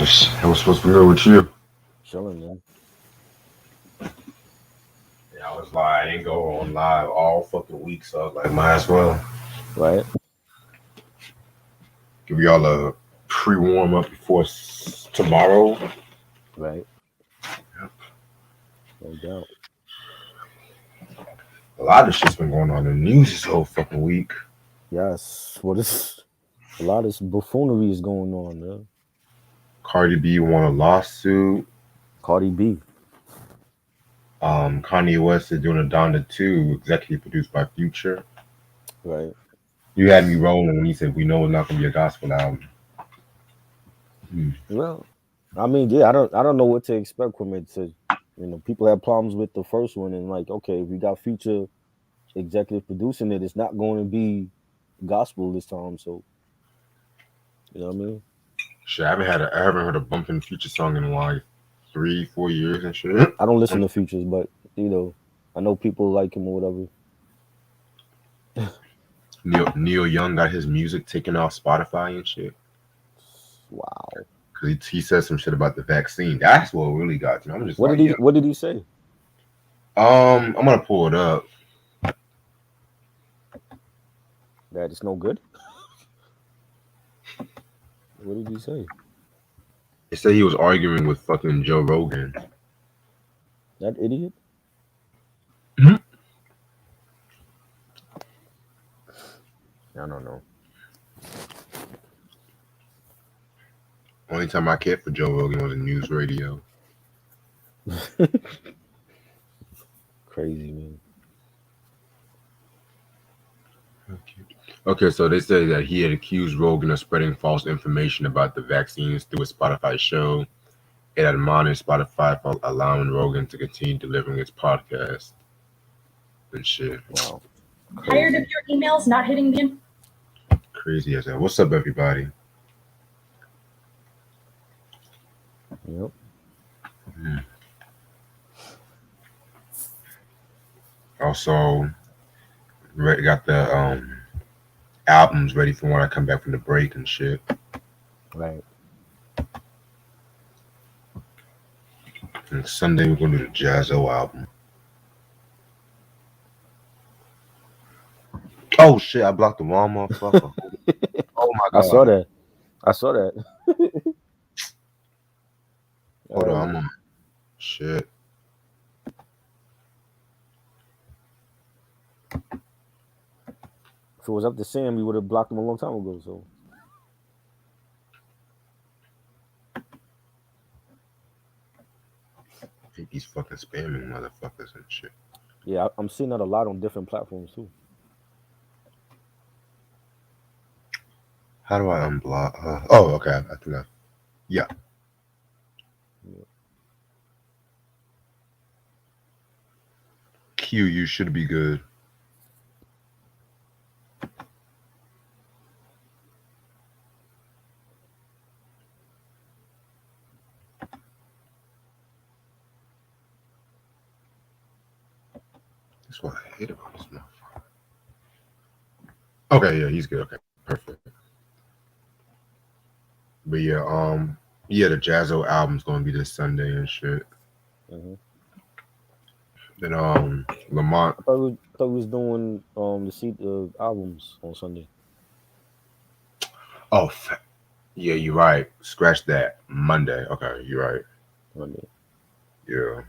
It was supposed to be good with you. Chilling, man. Yeah, I was like, I didn't go on live all fucking week, so I was like, might as well Right, give y'all a pre warm up before tomorrow. right. No doubt. A lot of shit's been going on in the news this whole fucking week. Yes. What is a lot of buffoonery is going on, man. Cardi B won a lawsuit. Cardi B. Kanye West is doing a Donda 2, executive produced by Future. Right. You had me rolling when you said we know it's not gonna be a gospel album. Hmm. Well, I mean, yeah, I don't know what to expect from it. People have problems with the first one, and like, okay, if we got Future executive producing it, it's not going to be gospel this time. So, you know what I mean? Shit, I haven't heard a bumping Future song in like 3, 4 years and shit. I don't listen to Futures, but I know people like him or whatever. Neil Young got his music taken off Spotify and shit. Wow. Cause he said some shit about the vaccine. That's what really got me. I'm just What like, did he yeah. What did he say? I'm gonna pull it up. That it's no good. What did he say? It said he was arguing with fucking Joe Rogan. That idiot. Mhm. I don't know. Only time I cared for Joe Rogan was in news radio. Crazy, man. Okay, so they say that he had accused Rogan of spreading false information about the vaccines through a Spotify show. It admonished Spotify for allowing Rogan to continue delivering its podcast and shit. Wow. Tired of your emails not hitting the Crazy as that. What's up, everybody? Yep. Also, got the albums ready for when I come back from the break and shit. Right. And Sunday we're gonna do the Jazzo album. Oh shit! I blocked the wrong motherfucker. Oh my god! I saw that. Hold on, I'm on. Shit. If it was up to Sam, we would have blocked him a long time ago. So I think he's fucking spamming motherfuckers and shit. yeah, I'm seeing that a lot on different platforms too. How do I unblock? Oh, okay. I think I. Yeah. Q, you should be good. That's what I hate about this motherfucker. Okay, yeah, he's good. Okay, perfect. But yeah, the Jazzo album's gonna be this Sunday and shit. Mm-hmm. Then Lamont. I thought we was doing the albums on Sunday. Oh, yeah, you're right. Scratch that. Monday. Okay, you're right. Monday. Yeah.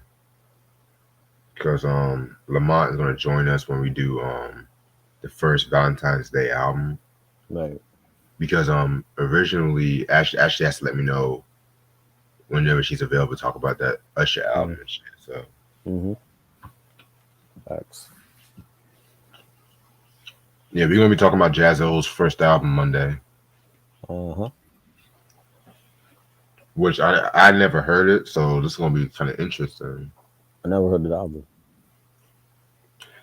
Because Lamont is gonna join us when we do the first Valentine's Day album. Right. Because originally Ashley has to let me know whenever she's available to talk about that Usher album and shit. So Facts. yeah, we're gonna be talking about Jazzo's first album Monday. Which I never heard it, so this is gonna be kind of interesting. I never heard the album.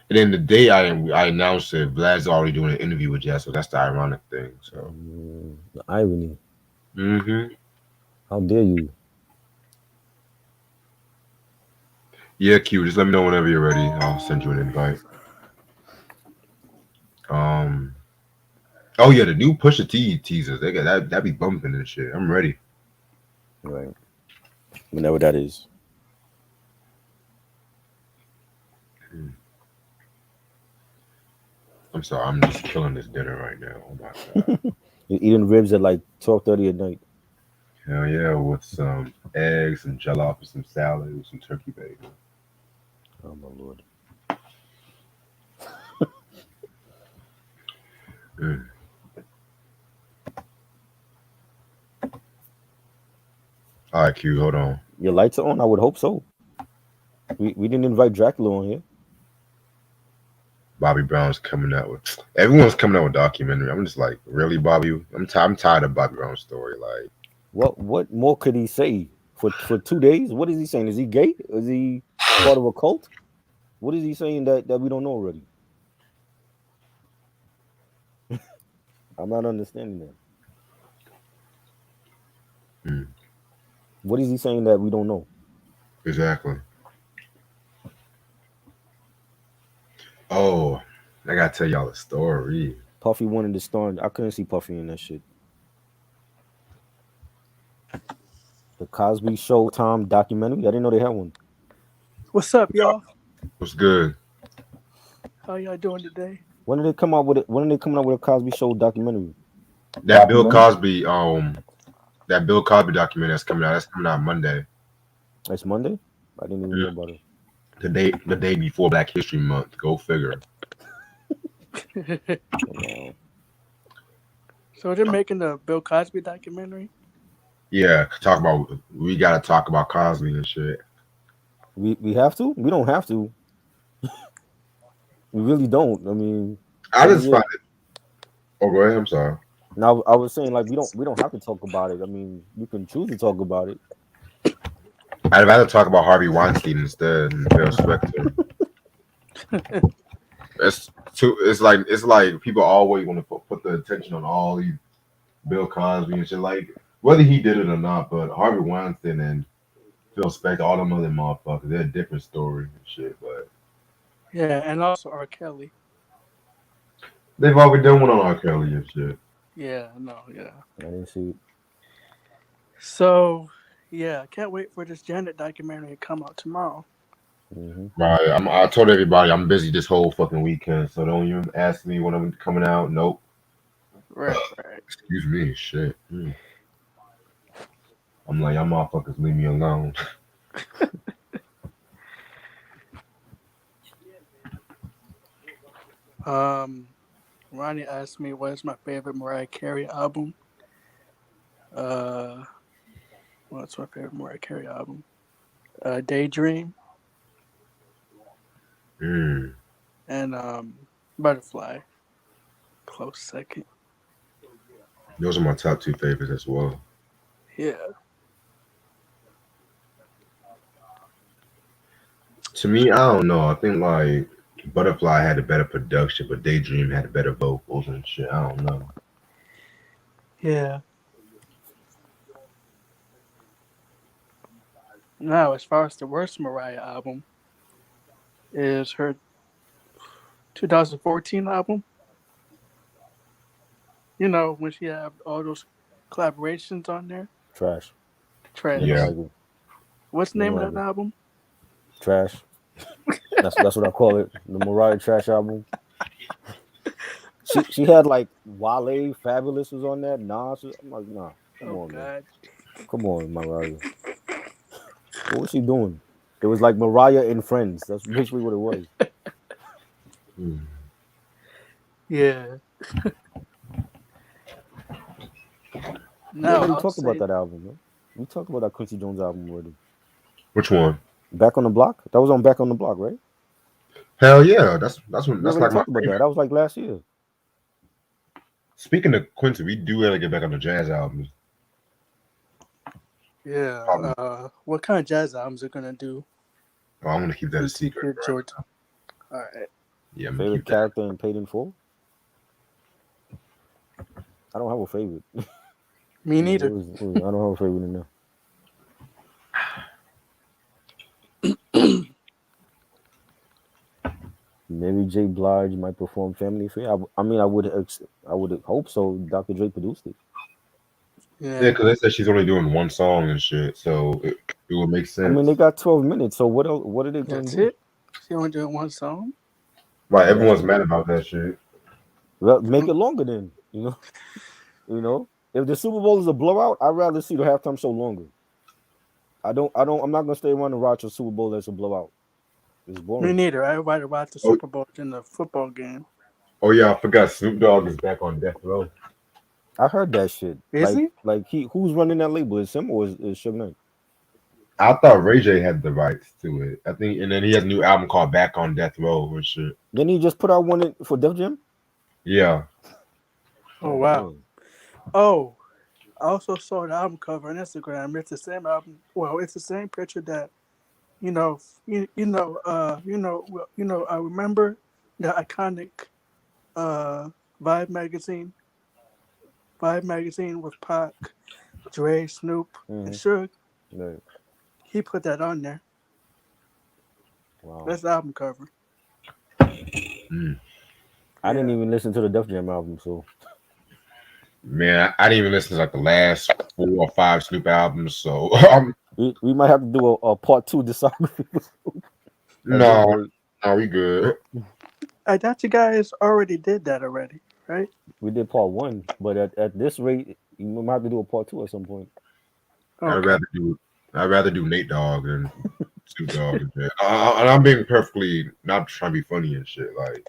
And then the day I announced it, Vlad's already doing an interview with Jazzo. That's the ironic thing. So The irony. Mm-hmm. How dare you? Yeah, Q. Just let me know whenever you're ready. I'll send you an invite. Oh yeah, the new Pusha T teasers. They got that be bumping and shit. I'm ready. Right. Whenever that is. I'm sorry, I'm just killing this dinner right now. Oh my god. You're eating ribs at like 12:30 at night. Hell yeah, with some eggs, some jollof, and some salad, with some turkey bacon. Oh my lord. Mm. All right, Q, hold on. Your lights are on? I would hope so. We didn't invite Dracula on here. Bobby Brown's coming out with. Everyone's coming out with documentary. I'm just like, really, Bobby? I'm tired of Bobby Brown's story. Like, What more could he say for 2 days? What is he saying? Is he gay? Is he part of a cult? What is he saying that we don't know already? I'm not understanding that. mm, What is he saying that we don't know? exactly. Oh, I gotta tell y'all a story. Puffy wanted to star. I couldn't see Puffy in that shit. The Cosby Showtime documentary. I didn't know they had one. What's up, y'all? What's good? How y'all doing today? When did they come out with it? When are they coming out with a Cosby Show documentary? That Bill Cosby, that Bill Cosby documentary that's coming out. That's coming out Monday. It's Monday. I didn't even know about it. The day before Black History Month. Go figure. Wow. So they're making the Bill Cosby documentary? Yeah, we gotta talk about Cosby and shit. We have to. We don't have to. We really don't. I mean, I every just year. find it. Oh, go ahead. I'm sorry. Now I was saying like we don't have to talk about it. I mean, you can choose to talk about it. I'd rather talk about Harvey Weinstein instead and Bill Spector. It's like people always want to put the attention on all these Bill Cosby and shit. Like whether he did it or not, but Harvey Weinstein and Phil Spector, all them other motherfuckers, they're a different story and shit. But Yeah, and also R. Kelly. they've already done one on R. Kelly and shit. Yeah, no, yeah. I didn't see it. So, yeah, I can't wait for this Janet documentary to come out tomorrow. Mm-hmm. Right. I told everybody I'm busy this whole fucking weekend, so don't even ask me when I'm coming out. Nope. Right. Excuse me. Shit. I'm like, y'all motherfuckers leave me alone. Ronnie asked me what is my favorite Mariah Carey album. What's my favorite Mariah Carey album? Daydream and Butterfly. Close second. Those are my top two favorites as well. Yeah. To me, I don't know. I think like Butterfly had a better production, but Daydream had better vocals and shit. I don't know. Yeah. Now, as far as the worst Mariah album, is her 2014 album. You know, when she had all those collaborations on there. Trash. Trash. Yeah. What's the name of that album? Trash. That's what I call it. The Mariah Trash album. She had like Wale, Fabulous was on that. Nas. I'm like, nah. Come on, God. man. Come on, Mariah. What was she doing? It was like Mariah and Friends. That's basically what it was. Yeah. No, we talked about that album, man. We talked about that Quincy Jones album already. Which one? Back on the Block. That was on Back on the Block, right? Hell yeah, that's when We that's already like my talked about favorite. that. That was like last year. Speaking of Quincy, we do gotta get back on the jazz albums. Yeah. What kind of jazz albums are gonna do? Oh, I'm gonna keep that a secret. All right. Yeah, Favorite character in Paid in Full? I don't have a favorite. Me neither. I don't have a favorite in there. Mary J. Blige might perform Family Affair. I mean, I would hope so. Dr. Dre produced it. Yeah, Yeah. because they said she's only doing one song and shit, so it would make I mean, sense. they got 12 minutes, so what else? What are they going to That's do? it. She only doing one song. Right, That's everyone's it. mad about that shit. Well, make it longer then. You know. If the Super Bowl is a blowout, I'd rather see the halftime show longer. I'm not gonna stay around and watch a Super Bowl that's a blowout. It's Me boring. neither. I rather watch the Oh, Super Bowl than the football game. oh yeah, I forgot Snoop Dogg is back on death row. I heard that shit. Is he? Like who's running that label? Is him or is Suge Knight? I thought Ray J had the rights to it. I think, and then he has a new album called Back on Death Row and shit. Then he just put out one for Def Jam. Yeah, Oh Oh wow. man. Oh, I also saw the album cover on Instagram. It's the same album. Well, it's the same picture that I remember the iconic uh Vibe magazine. Vibe magazine with Pac, Dre, Snoop, and Mm-hmm. Suge. Right. He put that on there. Wow. That's the album cover. mm. I didn't Yeah. even listen to the Def Jam album, so Man, I didn't even listen to like the last 4 or 5 Snoop albums. So we might have to do a part 2 discography at this no, rate. no, we good. I thought you guys already did that already, right? We did part 1, but at this rate, we might have to do a part 2 at some point. I'd Okay. rather do I'd rather do Nate Dogg than Snoop Dogg and shit. And I'm being perfectly not trying to be funny and shit. Like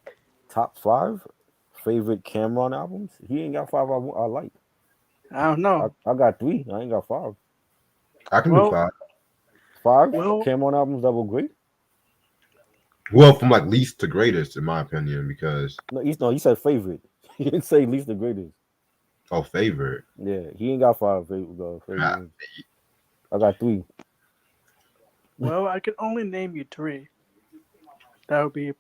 Top 5 favorite Cameron albums? He ain't got 5 I like. I don't know. I got 3. I ain't got 5. I can do Well, 5. 5 well, Cameron albums that were great. Well, from like least to greatest, in my opinion, because No, he said favorite. He didn't say least the greatest. favorite. Yeah, he ain't got 5 favorite I, ones. I got 3. well, I can only name you 3. That would be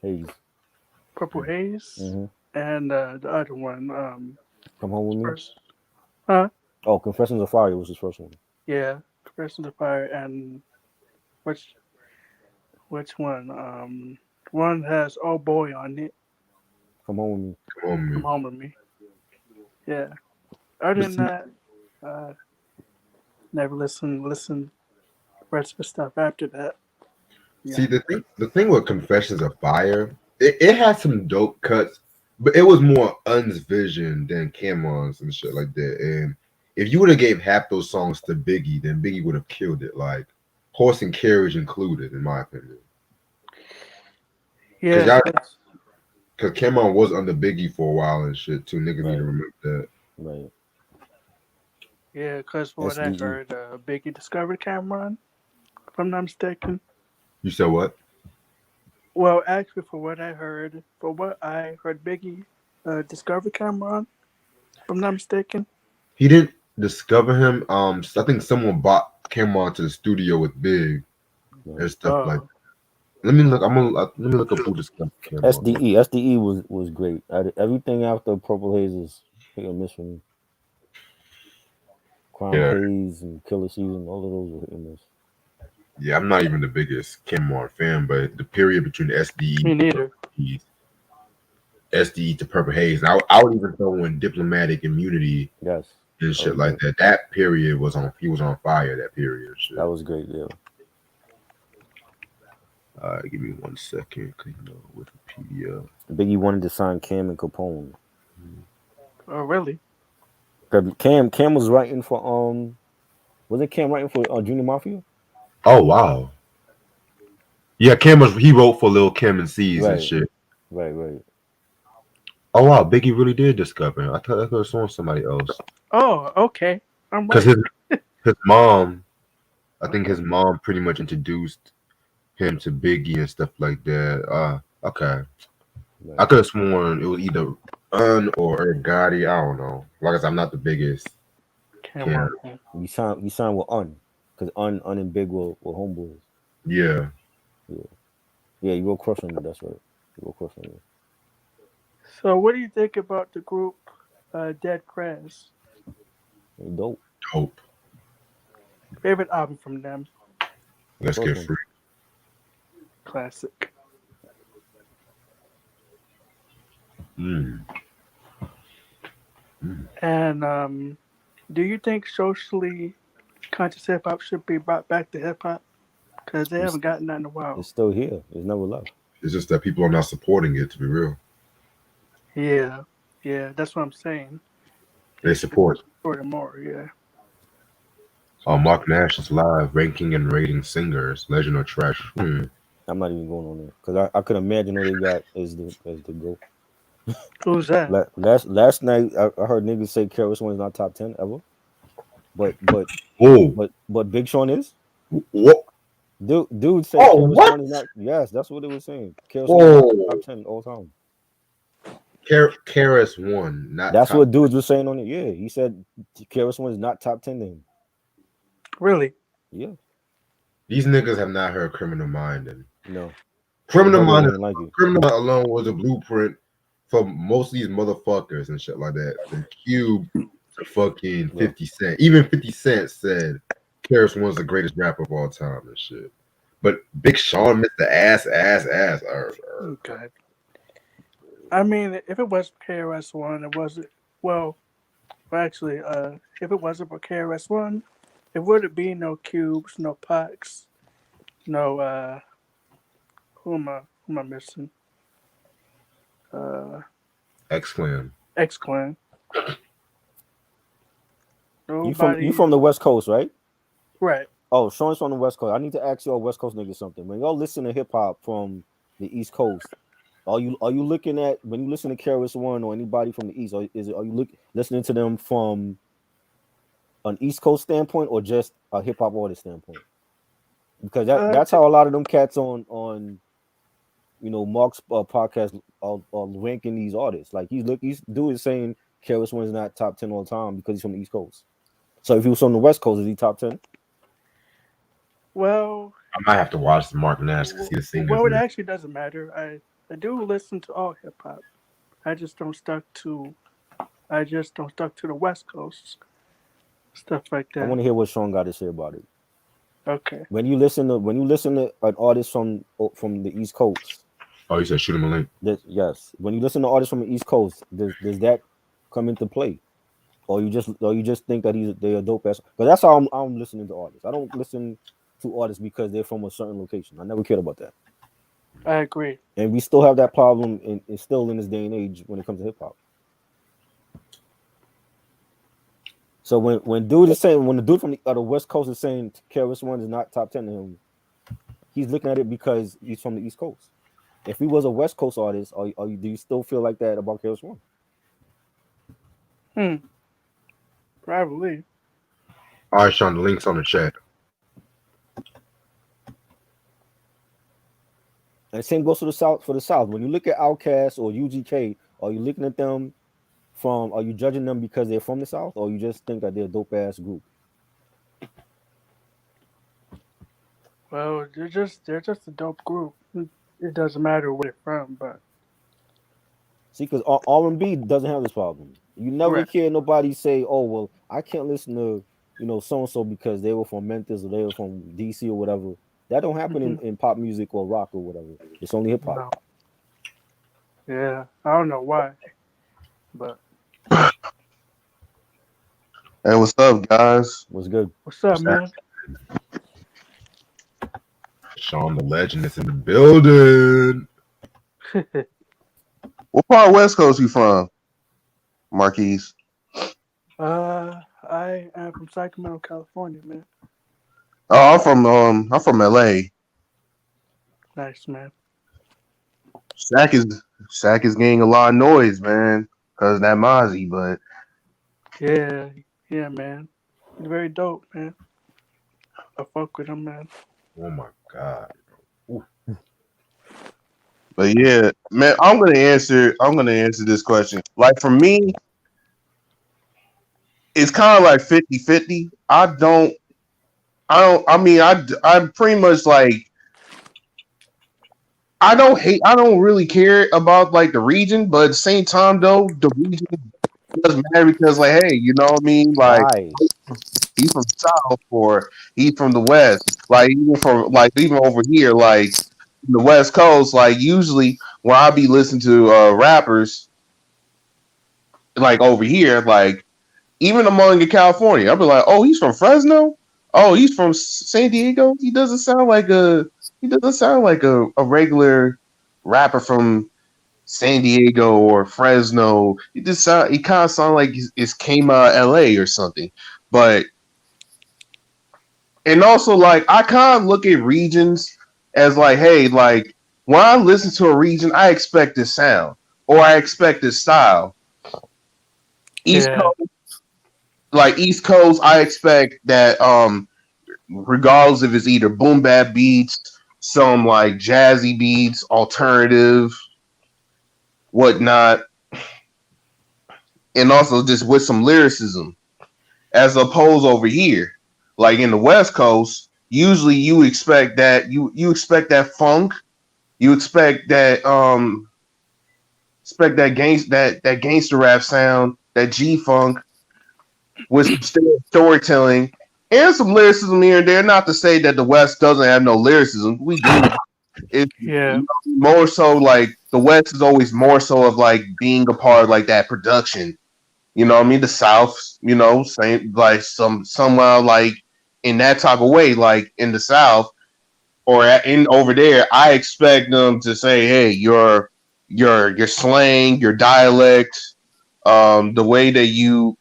Haze. Purple Haze, Mm-hmm. and the other one, Come home with me. first, huh? Oh, Confessions of Fire was his first one. Yeah, Rest of the Fire, and which one? One has Oh Boy on it. Come home with me. come on, Come man. home with me. Yeah. Other But than that, uh, never listen rest of the stuff after that. Yeah. see the thing with Confessions of Fire, it had some dope cuts, but it was more Un's vision than Cameron's and shit like that. And if you would have gave half those songs to Biggie, then Biggie would have killed it, like Horse and Carriage included, in my opinion. Because Yeah, y'all, 'cause- because Cameron was under Biggie for a while and shit too. Niggas need to Right. remember that. Right. yeah, because what I SDE. heard, Biggie discovered Cameron, if I'm not mistaken. You said what? Well, actually, for what I heard, Biggie discovered Cameron, if I'm not mistaken. He didn't discover him. I think someone bought Cameron to the studio with Big Right. and stuff like. Oh, Let me look. Let me look up who discovered Cameron. SDE was great. Everything after Purple Haze is hit or miss for me. Crime Yeah, Haze and Killer Season, all of those were hit and miss. yeah. I'm not even the biggest Cameron fan, but the period between me neither. SDE to Purple Haze, and I would even throw in Diplomatic Immunity Yes. and That shit was like great. that. That period was on. He was on fire. That period. And shit. That was great, yeah. Give me 1 second. Wikipedia. Biggie wanted to sign Cam and Capone. Oh, really? 'Cause Cam was writing for wasn't Cam writing for Junior Mafia? Oh wow. Yeah, he wrote for Lil Kim and C's and Right. shit. Right. Oh wow, Biggie really did discover him. I thought I could have sworn somebody else. Oh, okay. I'm Because right. his mom, I think his mom pretty much introduced him to Biggie and stuff like that. Okay. I Right. could have sworn it was either Un or Gotti. I don't know. Like I said, I'm not the biggest. Cameron. You signed with because Un and Big were homeboys. Yeah. Yeah, you wrote Crush on it, that's right. You wrote Crush on it. So, what do you think about the group Dead Prez? Hey, dope. Dope. Favorite album from them? Let's First get one. free. Classic. Mm. Mm. And do you think socially conscious hip hop should be brought back to hip hop? Because they It's, haven't gotten that in a while. it's still here. It's never left. It's just that people are not supporting it. To be real, Yeah, yeah, that's what I'm saying. they support. Support it more. Yeah. Mark Nash is live ranking and rating singers, legend or trash. I'm not even going on there because I could imagine who they got as the go. Who's that? Last night I heard niggas say Carey One's not top 10 ever, but Oh, Big Sean is. what? Dude said Oh, Carey what? One is not. Yes, that's what it was saying. Carey One is not Oh, top 10 all time. KRS-One, not That's top. what dudes were saying on it. Yeah, he said Carey One is not top 10 to him. Really? Yeah, These niggas have not heard Criminal Minded. no. Criminal Heard it, Minded, didn't like it. Criminal Minded alone was a blueprint for most of these motherfuckers and shit like that. From Cube to fucking 50 Cent. Even 50 Cent said KRS-One's the greatest rapper of all time and shit. But Big Sean missed the ass. Okay. I mean, if it was KRS-One, it wasn't. Well, actually, if it wasn't for KRS-One, it wouldn't be no Cubes, no Pacs, no. Who am I missing? X-Clan. X-Clan. You from the West Coast, right? Right. Oh, Sean's from the West Coast. I need to ask y'all West Coast niggas something. When y'all listen to hip hop from the East Coast, are you looking at when you listen to KRS-One or anybody from the East? Are you listening to them from an East Coast standpoint or just a hip hop artist standpoint? Because that's how a lot of them cats on Mark's podcast are ranking these artists. Like he's doing saying KRS-One is not top 10 all the time because he's from the East Coast. So if he was from the West Coast, is he top 10? Well, I might have to watch the Mark Nash to see the singers. Well, it actually doesn't matter. I do listen to all hip hop. I just don't stuck to the West Coast stuff like that. I want to hear what Sean got to say about it. Okay. When you listen to an artist from the East Coast. Oh, you said shoot him a link. Yes. When you listen to artists from the East Coast, does that come into play? Or you just think that they're a dope ass? Because that's how I'm listening to artists. I don't listen to artists because they're from a certain location. I never cared about that. I agree. And we still have that problem still in this day and age when it comes to hip hop. So when the dude from the West Coast is saying KRS-One is not top 10 to him, he's looking at it because he's from the East Coast. If he was a West Coast artist, do you still feel like that about KRS-One? Probably. All right, Sean, the link's on the chat. And the same goes to the South. For the South, when you look at Outkast or UGK, are you looking at them are you judging them because they're from the South, or you just think that they're a dope ass group? Well, they're just a dope group. It doesn't matter where they're from, but see, because R&B doesn't have this problem. You never hear nobody say, "Oh, well, I can't listen to so and so because they were from Memphis or they were from DC or whatever." That don't happen in pop music or rock or whatever. It's only hip hop. No. Yeah, I don't know why, but. Hey, what's up, guys? What's good? What's up, man? Sean the Legend is in the building. What part of West Coast you from, Marquise? I am from Sacramento, California, man. Oh, I'm from LA. Nice, man. Shaq is getting a lot of noise, man, because of that Mozzie, but yeah, man. He's very dope, man. I fuck with him, man. Oh my god. Ooh. But yeah, man, I'm gonna answer this question. Like for me, it's kind of like 50-50. I'm pretty much like I don't really care about like the region, but at the same time though, the region doesn't matter because like, hey, you know what I mean? Like he's from the South or he's from the West. Like even over here, like the West Coast, like usually when I be listening to rappers like over here, like even among in California, I'll be like, oh, he's from Fresno. Oh, he's from San Diego. He doesn't sound like a regular rapper from San Diego or Fresno. He kind of sound like it's came out of LA or something. But and also like I kind of look at regions as like, hey, like when I listen to a region, I expect this sound or I expect this style. East Yeah. Coast, like East Coast, I expect that regardless if it's either boom bap beats, some like jazzy beats, alternative, whatnot, and also just with some lyricism, as opposed over here, like in the West Coast, usually you expect that you expect that funk, you expect that gangster rap sound, that G funk with some storytelling and some lyricism here and there. Not to say that the West doesn't have no lyricism, we do. It's Yeah. more so like the West is always more so of like being a part of like that production. You know what I mean? The South, you know, same like somehow like in that type of way, like in the South or in over there, I expect them to say, hey, your slang, your dialect, the way you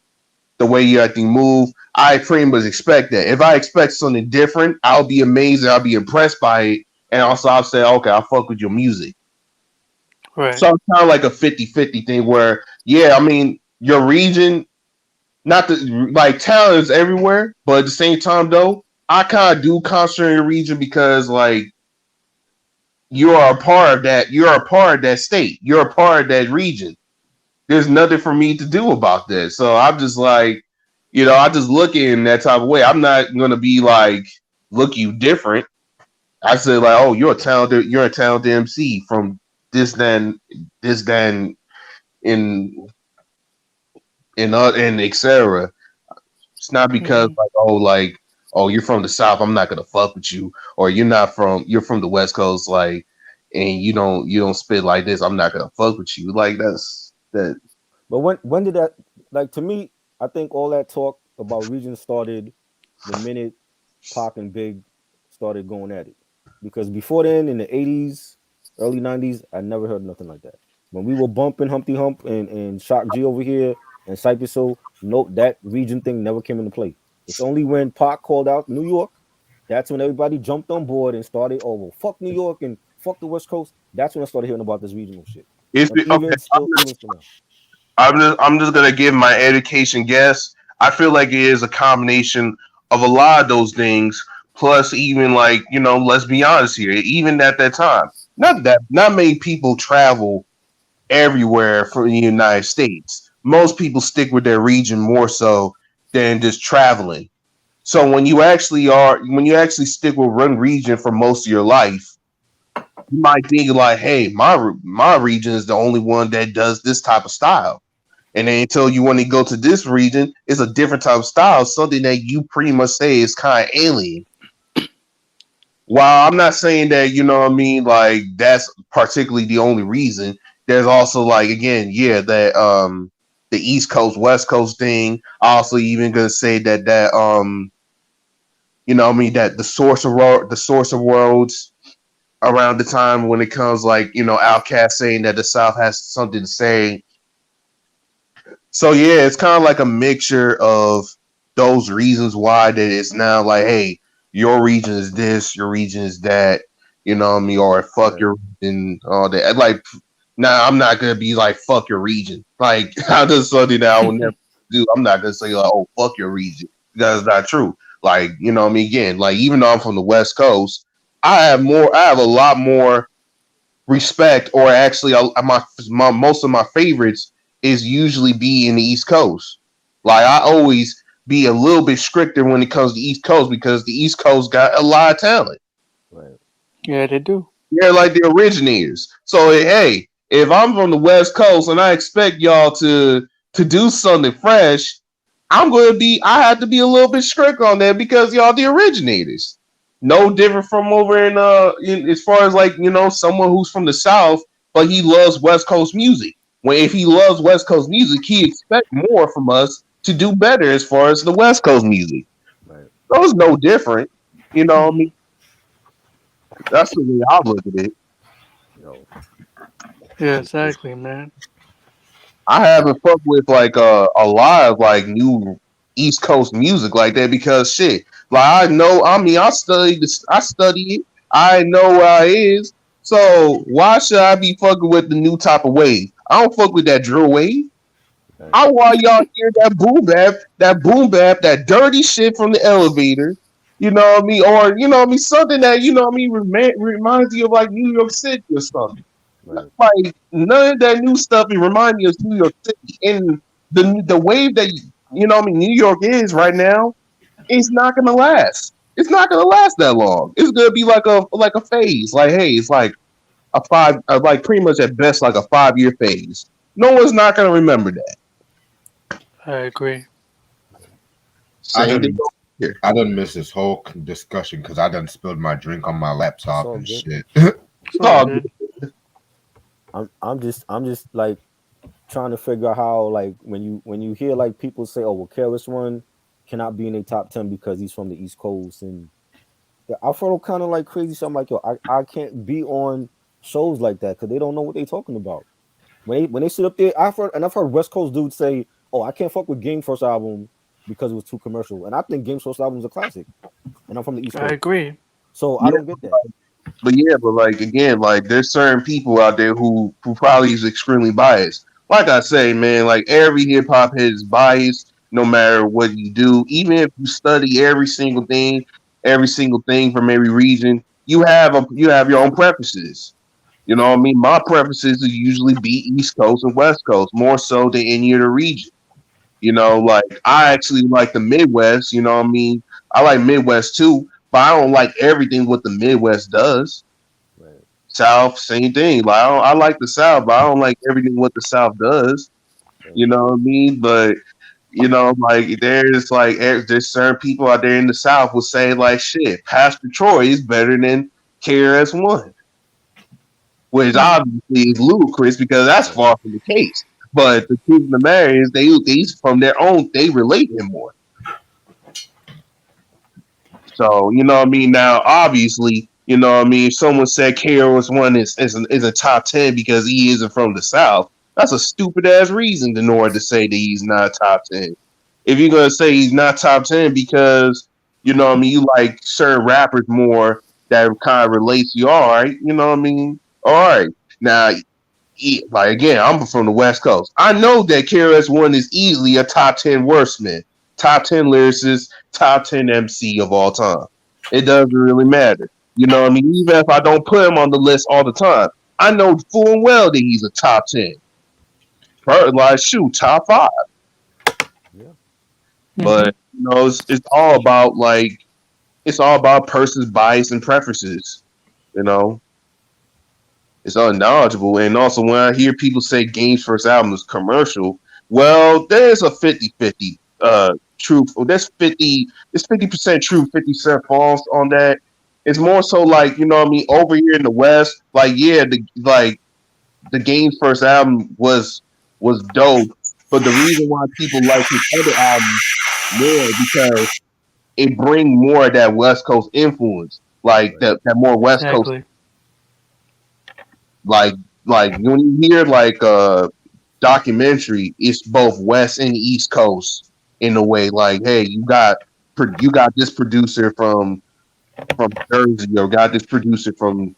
I think move, I pretty much expect that. If I expect something different, I'll be amazed, I'll be impressed by it, and also I'll say, okay, I'll fuck with your music. Right. So it's kind of like a 50-50 thing where, yeah, I mean, your region, not the like talent is everywhere, but at the same time though, I kind of do concentrate in the region because like you are a part of that, you're a part of that state, you're a part of that region. There's nothing for me to do about that. So I'm just like, you know, I just look in that type of way. I'm not gonna be like, look you different. I say like, oh, you're a talented MC from this, then, in and etc. It's not because like, oh, you're from the South, I'm not gonna fuck with you, or you're from the West Coast, like, and you don't spit like this, I'm not gonna fuck with you. Like that's that. But when did that, like, to me, I think all that talk about regions started the minute Pac and Big started going at it. Because before then, in the 80s, early 90s, I never heard nothing like that. When we were bumping Humpty Hump and Shock G over here and Cypress Hill, nope, that region thing never came into play. It's only when Pac called out New York, that's when everybody jumped on board and started, oh, well, fuck New York and fuck the West Coast. That's when I started hearing about this regional shit. It's And okay. even still now. I'm just gonna give my education guess. I feel like it is a combination of a lot of those things, plus even like, you know, let's be honest here, even at that time, not many people travel everywhere from the United States. Most people stick with their region more so than just traveling. So when you actually stick with one region for most of your life, you might think like, hey, my region is the only one that does this type of style. And then until you want to go to this region, it's a different type of style, something that you pretty much say is kind of alien. While I'm not saying that, you know what I mean, like that's particularly the only reason, there's also like again, yeah, that the East Coast, West Coast thing. I also even gonna say that you know what I mean, that the source of worlds around the time when it comes like, you know, Outkast saying that the South has something to say. So yeah, it's kind of like a mixture of those reasons why that it's now like, hey, your region is this, your region is that, you know what I mean, or fuck your region, all that. Like, nah, I'm not gonna be like fuck your region. Like, I just something that I would never do. I'm not gonna say like, oh, fuck your region. That's not true. Like, you know what I mean? Again, like even though I'm from the West Coast, I have a lot more respect, or actually, my most of my favorites is usually be in the East Coast. Like I always be a little bit stricter when it comes to East Coast because the East Coast got a lot of talent. Right. Yeah, they do. They're like the originators. So hey, if I'm from the West Coast and I expect y'all to do something fresh, I have to be a little bit strict on that because y'all the originators. No different from over in as far as like, you know, someone who's from the South, but he loves West Coast music. When if he loves West Coast music, he expects more from us to do better as far as the West Coast music. Right. So it's no different. You know what I mean? That's the way I look at it. Yo, Yeah, exactly, man. I haven't fucked with like a lot of like new East Coast music like that because shit. Like I know, I mean, I studied this, I study it. I know what it is. So why should I be fucking with the new type of wave? I don't fuck with that drill wave. right. I want y'all hear that boom bap, that dirty shit from the elevator. You know what I mean? Or you know what I mean? Something that you know what I mean reminds you of like New York City or something. Right. Like none of that new stuff. It reminds me of New York City, and the wave that you know what I mean New York is right now. It's not gonna last. It's not gonna last that long. It's gonna be like a phase. Like hey, it's like a like pretty much at best like a 5 year phase. No one's not gonna remember that. I agree. Same thing over here. I done missed this whole discussion because I done spilled my drink on my laptop all and good. shit. It's all good. I'm just like trying to figure out how like when you hear like people say, oh well, KRS-One cannot be in a top 10 because he's from the East Coast, and yeah, I feel kind of like crazy. So I'm like, yo, I can't be on shows like that because they don't know what they're talking about. When they sit up there, I've heard West Coast dudes say, oh, I can't fuck with Game first album because it was too commercial, and I think Game's first album is a classic, and I'm from the East I Coast, agree. so I don't get that. But like again, like there's certain people out there who probably is extremely biased. Like I say, man, like every hip hop head is biased, no matter what you do. Even if you study every single thing from every region, you have your own preferences. You know what I mean? My preferences will usually be East Coast and West Coast, more so than any other region. You know, like I actually like the Midwest, you know what I mean? I like Midwest too, but I don't like everything what the Midwest does. Right. South, same thing. Like I like the South, but I don't like everything what the South does. You know what I mean? But you know, like there's certain people out there in the South will say like shit, Pastor Troy is better than KRS-One, which obviously is ludicrous because that's far from the case. But the truth of the matter is, they from their own, they relate him more. So you know what I mean. Now, obviously, you know what I mean. If someone said KRS-One is a top 10 because he isn't from the South, that's a stupid ass reason in order to say that he's not top 10. If you're gonna say he's not top 10 because you know what I mean, you like certain rappers more that kind of relates to you, all right, you know what I mean. All right, now like again, I'm from the West Coast. I know that KRS-One is easily a top 10 wordsmith, top 10 lyricist, top 10 MC of all time. It doesn't really matter. You know what I mean? Even if I don't put him on the list all the time, I know full and well that he's a top 10. Like shoot, top 5. Yeah. But you know, it's all about person's bias and preferences. You know. It's unknowledgeable. And also, when I hear people say Game's first album is commercial, well, there's a 50-50 truth. There's 50% true, 50% false on that. It's more so like, you know what I mean, over here in the West, like, yeah, the Game's first album was dope. But the reason why people like his other albums more because it bring more of that West Coast influence. Like that more West Coast Exactly. like when you hear like documentary, it's both West and East Coast in a way. Like, hey, you got this producer from Jersey, or got this producer from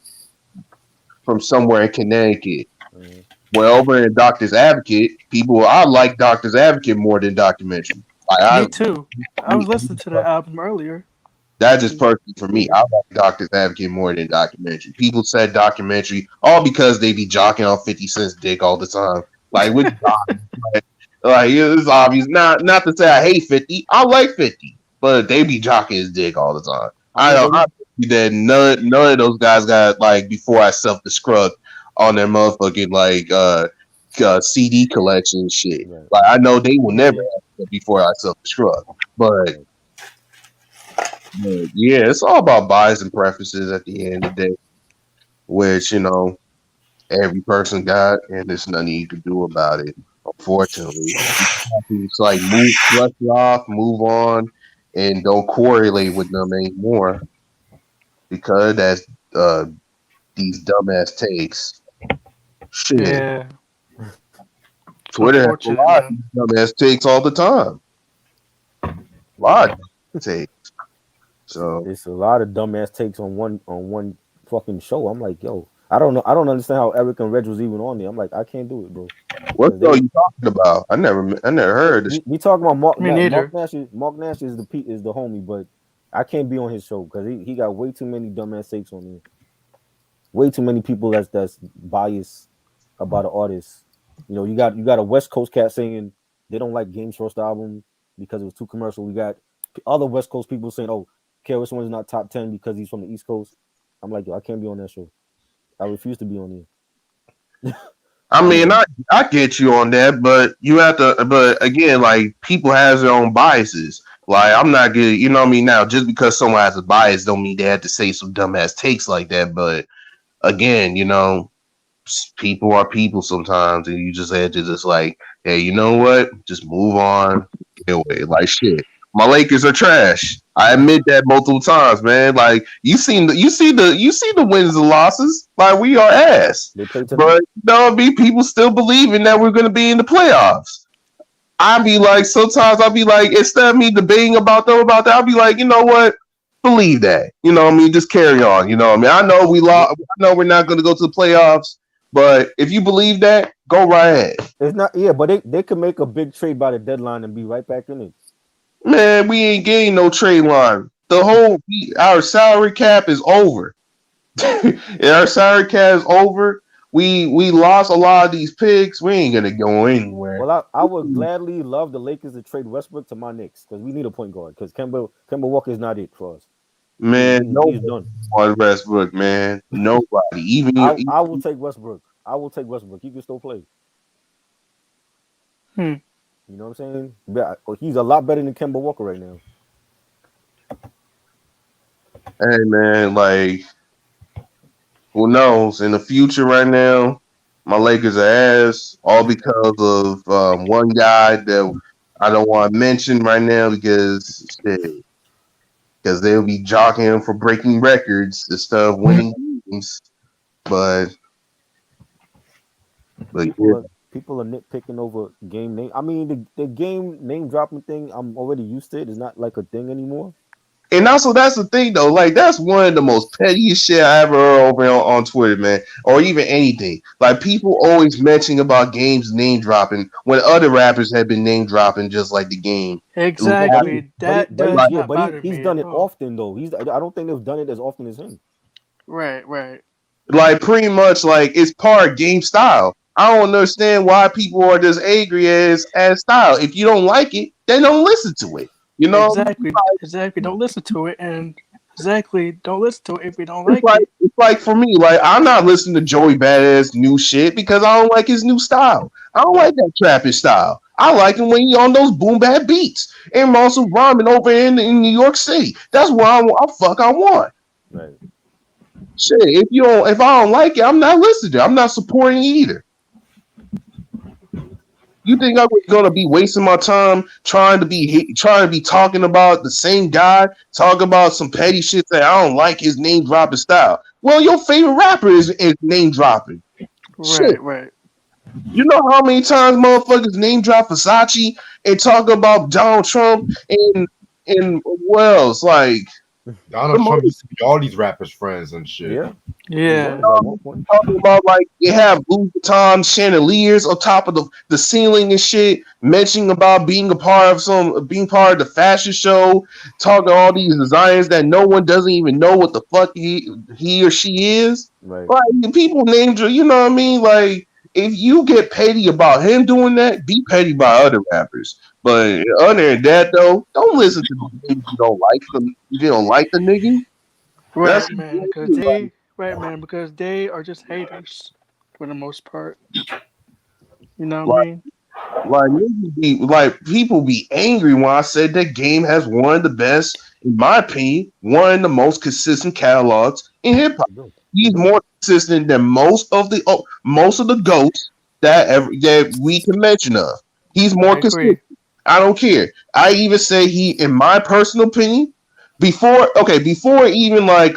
somewhere in Connecticut. Mm-hmm. Well, over in Doctor's Advocate, I like Doctor's Advocate more than documentary. Me too. I was listening to the album earlier. That's just personally for me. I like Doctor's Advocate more than documentary. People said documentary all because they be jocking on 50 Cent's dick all the time. Like with like it's obvious. Not to say I hate 50. I like 50, but they be jocking his dick all the time. I that none of those guys got like before I self-destruct on their motherfucking like CD collection and shit. Right. Like I know they will never have that before I self-destruct, but yeah, it's all about bias and preferences at the end of the day, which, you know, every person got, and there's nothing you can do about it, Unfortunately, it's like brush it off, move on, and don't correlate with them anymore because that's these dumbass takes. Shit, Yeah, it's Twitter has a unfortunate, lot of man. these dumbass takes all the time. A lot of takes. So It's a lot of dumbass takes on one fucking show. I'm like, yo, I don't know. I don't understand how Eric and Reg was even on there. I'm like, I can't do it, bro. what 'Cause show they you talking about? I never heard this. we talking about Mark Me Mark neither. Nash. Mark Nash is the homie, but I can't be on his show because he got way too many dumbass takes on there. Way too many people that's biased about an artist. You got a West Coast cat saying they don't like Game's first album because it was too commercial. We got other West Coast people saying, "Oh, KRS-One is not top 10 because he's from the East Coast." I'm like, yo, I can't be on that show. I refuse to be on there. I mean, I get you on that, but you have to. But again, like people has their own biases. Like I'm not good. You know what I mean? Now, just because someone has a bias, don't mean they have to say some dumbass takes like that. But again, people are people sometimes, and you just have to just like, hey, you know what? Just move on. Get away. Like shit. My Lakers are trash. I admit that multiple times, man. Like you see the wins and losses. Like we are ass. They play tonight. But people still believing that we're gonna be in the playoffs. I be like, sometimes I'll be like, instead of me debating about that, I'll be like, you know what? Believe that. You know what I mean? Just carry on. You know what I mean? I know we lost. I know we're not gonna go to the playoffs, but if you believe that, go right ahead. It's not, yeah, but they could make a big trade by the deadline and be right back in it. Man, we ain't getting no trade line. Our salary cap is over. Our salary cap is over. We lost a lot of these picks. We ain't gonna go anywhere. Well, I would gladly love the Lakers to trade Westbrook to my Knicks because we need a point guard because Kemba Walker is not it for us. Man, He's done. On Westbrook, man. Nobody. Even I will take Westbrook. I will take Westbrook. He can still play. You know what I'm saying? He's a lot better than Kemba Walker right now. hey man, like who knows? In the future right now, my Lakers are ass, all because of one guy that I don't want to mention right now because they'll be jockeying him for breaking records instead of winning games. But People are nitpicking over game name. I mean, the game name dropping thing, I'm already used to it. It's not like a thing anymore. And also, that's the thing, though. Like, that's one of the most pettiest shit I ever heard over on Twitter, man, or even anything. Like, people always mentioning about games name dropping when other rappers have been name dropping just like the game. Exactly. That does not bother he's me done at it all. often though. I don't think they've done it as often as him. Right. Like, pretty much, like, it's part of game style. I don't understand why people are just angry as style. If you don't like it, then don't listen to it. You know, Exactly. Don't listen to it, and don't listen to it if you don't like it. It's like for me, like I'm not listening to Joey Badass new shit because I don't like his new style. I don't like that trapping style. I like him when he on those boom bap beats and also rhyming over in New York City. That's what I want. Right. Shit, if I don't like it, I'm not listening to it. I'm not supporting it either. You think I was gonna be wasting my time trying to be talking about the same guy, talking about some petty shit that I don't like his name dropping style? Well, your favorite rapper is name dropping. Right. You know how many times motherfuckers name drop Versace and talk about Donald Trump and what else? Like Donald Trump used to be all these rappers' friends and shit. Yeah. Talking about like they have Louis Vuitton chandeliers on top of the ceiling and shit, mentioning about being part of the fashion show, talking all these designers that no one doesn't even know what the fuck he or she is. Right. Like people named, you know what I mean? Like if you get petty about him doing that, be petty by other rappers. But other than that, though, don't listen to the niggas you don't like them. You don't like the nigga. Right, man. Because they are just haters for the most part. You know what I mean? Like people be angry when I said that Game has one of the best, in my opinion, one of the most consistent catalogs in hip hop. He's more consistent than most of the GOATs that we can mention of. He's more I consistent. agree. I don't care. I even say he, in my personal opinion, before even like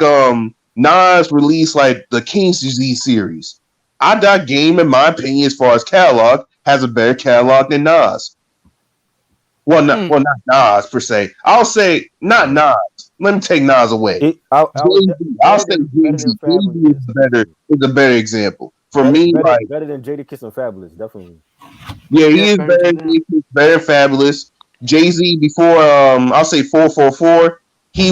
Nas released like the King's Disease series, I thought Game, in my opinion, as far as catalog, has a better catalog than Nas. Not Nas per se. I'll say not Yeah. Nas. Let me take Nas away. I would Jay-Z, I'll say better Jay-Z. than Fabulous. Jay-Z is a better example for Better, me. better, Like, better than Jadakiss and Fabulous, definitely. yeah, he Yeah, is better better. than them. He's better fabulous. Jay Z before I'll say 444. He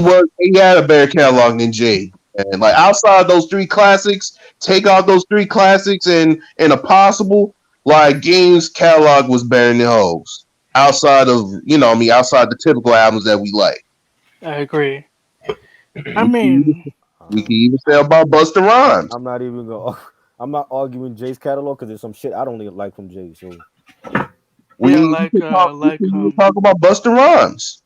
had a better catalog than Jay. And like outside those three classics, take out those three classics and a possible like Game's catalog was better than Ho's. Outside of outside the typical albums that we like. I agree. I We can even, mean, we Uh, can even say about Busta Rhymes. I'm not even gonna. I'm not arguing Jay's catalog because there's some shit I don't even like from Jay. So yeah, We can even talk about Busta Rhymes.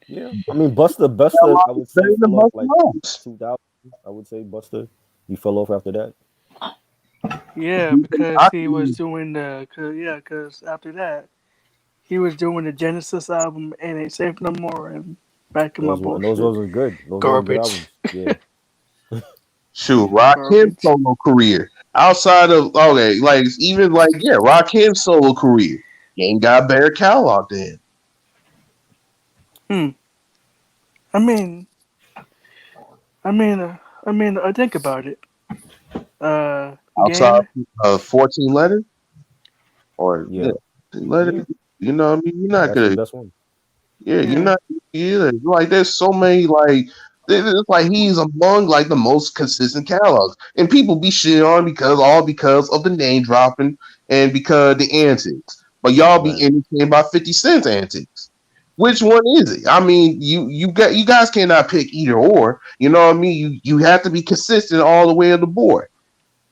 yeah, I mean Buster, Catalog I is would say better than fell off Busta like Rhymes. 2000. I would say Buster, he fell off after that. yeah, because he was doing because after that he was doing the Genesis album and Ain't Safe No More and back in my Those bullshit. wasn't good. Those weren't good Garbage. albums. Yeah, Shoot, Rakim's Garbage. solo career. Outside of like even like Rakim's solo career. He ain't got a better catalog than him. Hmm. I mean, I think about it. Outside Game. of 14 letter or yeah, letter. yeah. You know what I mean? You're not That's the gonna best one. you're Yeah. not either. Like there's so many like it's like he's among like the most consistent catalogs. And people be shitting on because of the name dropping and because the antics. But y'all be Right. entertained by 50 Cent's antics. Which one is it? I mean, you guys cannot pick either or. You know what I mean? You have to be consistent all the way on the board.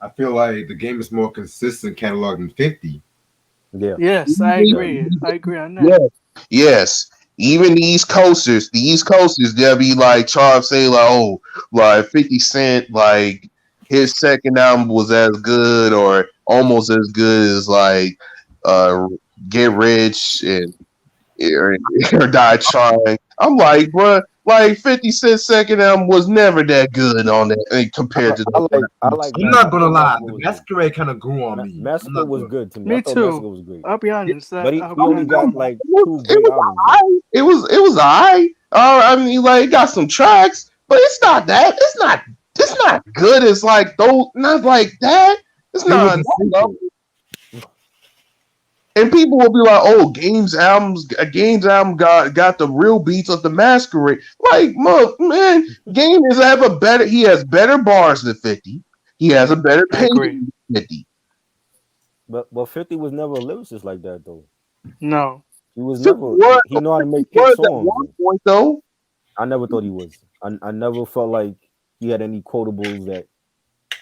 I feel like the game is more consistent catalog than 50. Yeah, Yes, I yeah. agree. I agree on that. Yes, yes. Even the East Coasters, they'll be like Charles say like, oh, like 50 Cent, like his second album was as good or almost as good as like uh Get Rich and or, or Die Trying. I'm like, bro, like 50 Cent's second album was never that good on that compared to the I like I'm not Massacre. I gonna thought lie, Massacre the was good. masquerade kind of grew on me. I'm Massacre not was gonna. good to me. I Me thought Massacre too. was great, I'll be honest. but I'll he be only honest. got like two it great was albums though. alright. It was alright. I mean, like it got some tracks, but it's not that. It's not good. It's like those. Not like that. It's He not was a that level. sequel. And people will be like, "Oh, Games album got the real beats of the Masquerade." Like, man, Game is have a better. He has better bars than 50. He has a better I agree. pacing than 50. But 50 was never a lyricist like that though. No. He was 50 never. was, He know how to 50 make hit was at songs one though. point though. I never thought he was. I never felt like he had any quotables that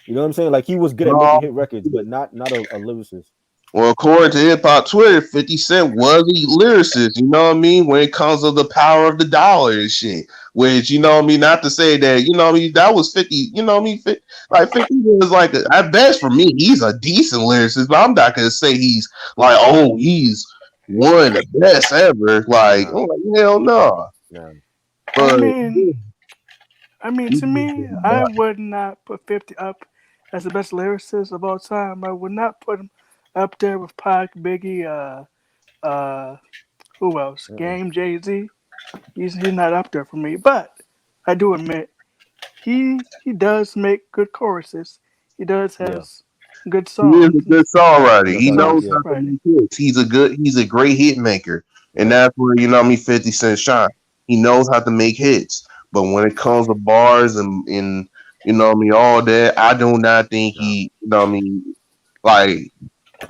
you know what I'm saying. Like he was good at No, making hit records, but not a lyricist. well, according to Hip Hop Twitter, 50 Cent was a lyricist, you know what I mean, when it comes to the power of the dollar and shit. Which, you know what I mean, not to say that, you know what I mean, that was 50, you know what I mean, like 50 was like, at best for me, he's a decent lyricist, but I'm not going to say he's like, oh, he's one of the best ever. Like, Nah, I'm like hell no. nah. I But, mean, to me, I would not put 50 up as the best lyricist of all time. I would not put him up there with Pac, Biggie, who else? Mm-mm. Game, Jay-Z. He's not up there for me. But I do admit he does make good choruses. He does Yeah, has good he is a songs good songwriter. good He knows songs. how Yeah, to songwriting. make hits. He's a great hit maker. And right. that's where, you know what I mean, 50 Cent shine. He knows how to make hits. But when it comes to bars and you know what I mean, all that, I do not think Nah, he, you know what I mean, like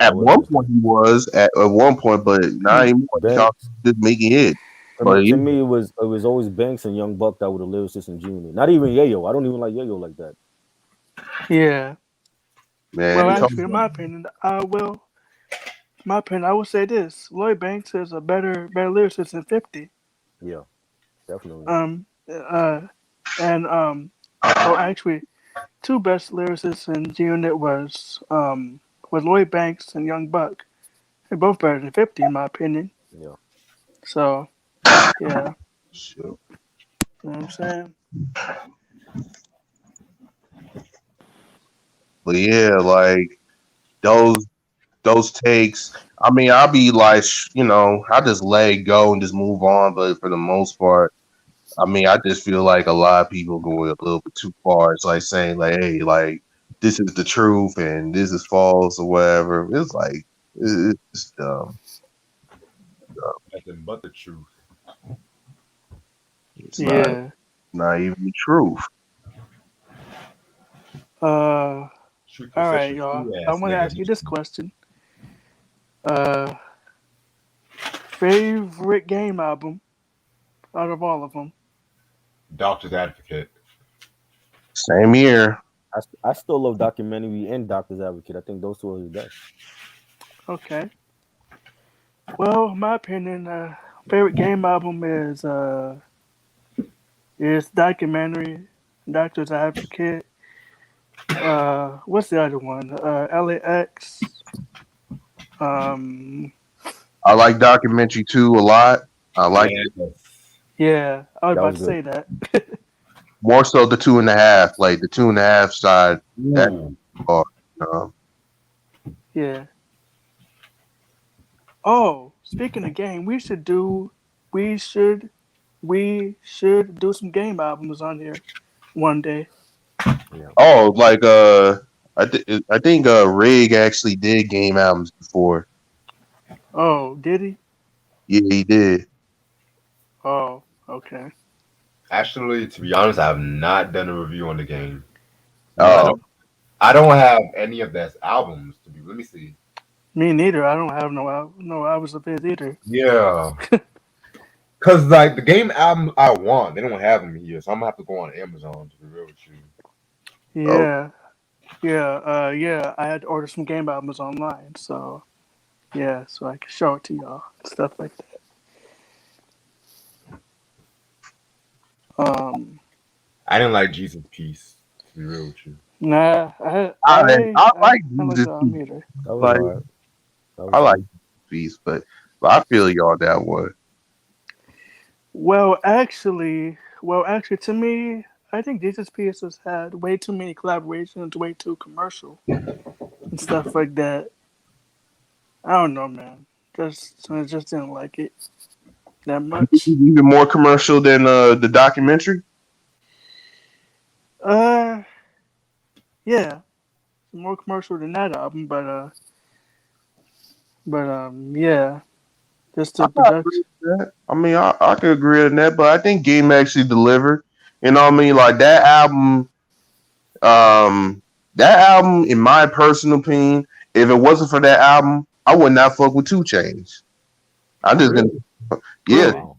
that at wasn't one his point thing. he was at one point, but not Hmm. anymore. He Banks. just making hits. But To yeah, me, it was always Banks and Young Buck that were the lyricists in Junior. Not even Yayo. I don't even like Yayo like that. Yeah. man, Well, it Yeah, comes actually, in my opinion, I will say this: Lloyd Banks is a better lyricist than 50. yeah, definitely. Um, uh, and well, actually, two best lyricists in G Unit was with Lloyd Banks and Young Buck. They're both better than 50 in my opinion. Yeah. So yeah, Shit. you know what I'm saying. But yeah, like those those takes. I mean, I'll be like, I just let it go and just move on. But for the most part, I mean, I just feel like a lot of people going a little bit too far. It's like saying like, hey, like this is the truth and this is false or whatever. It's like it's dumb. Nothing but the truth. It's Yeah. not even the truth. Truth will All set right, you y'all. free, I ass want to nigga. ask you this question. Favorite game album out of all of them? Doctor's Advocate. Same here. I still love documentary and Doctor's Advocate. I think those two are his best. Okay. Well, in my opinion, favorite game album is documentary, Doctor's Advocate. What's the other one? LAX. Um, I like documentary too a lot. I like Yes. yeah, I was That about was to good. say that. more so the 2.5, like the 2.5 side. That Ooh. um, Yeah. Oh, speaking of game, we should do some game albums on here one day. Yeah. like I think Rig actually did game albums before. Oh, did he? Yeah, he did. Oh, okay. Actually, to be honest, I have not done a review on the game because Oh, I don't have any of those albums to be. Let me see. Me neither. I don't have no albums of his either. Yeah, because like the game album I want, they don't have them here, so I'm gonna have to go on Amazon to be real with you. oh, Yeah, yeah. I had to order some game albums online, so yeah, so I can show it to y'all, stuff like that. Um, I didn't like Jesus Peace to be real with you. nah, I I I like I like this the album either. That was like alright. That I was like good. Beast, but I feel y'all that one. Well, actually, to me, I think Jesus Piece has had way too many collaborations, way too commercial and stuff like that. I don't know, man. I just didn't like it that much. Even more commercial than the documentary. Uh, yeah, more commercial than that album, yeah, just I the production. agree with that. I mean, I could agree on that, but I think Game actually delivered. You know what I mean? Like um, that album, in my personal opinion, if it wasn't for that album, I would not fuck with Two Chains. I'm just gonna, Really? yeah, Really? Wow.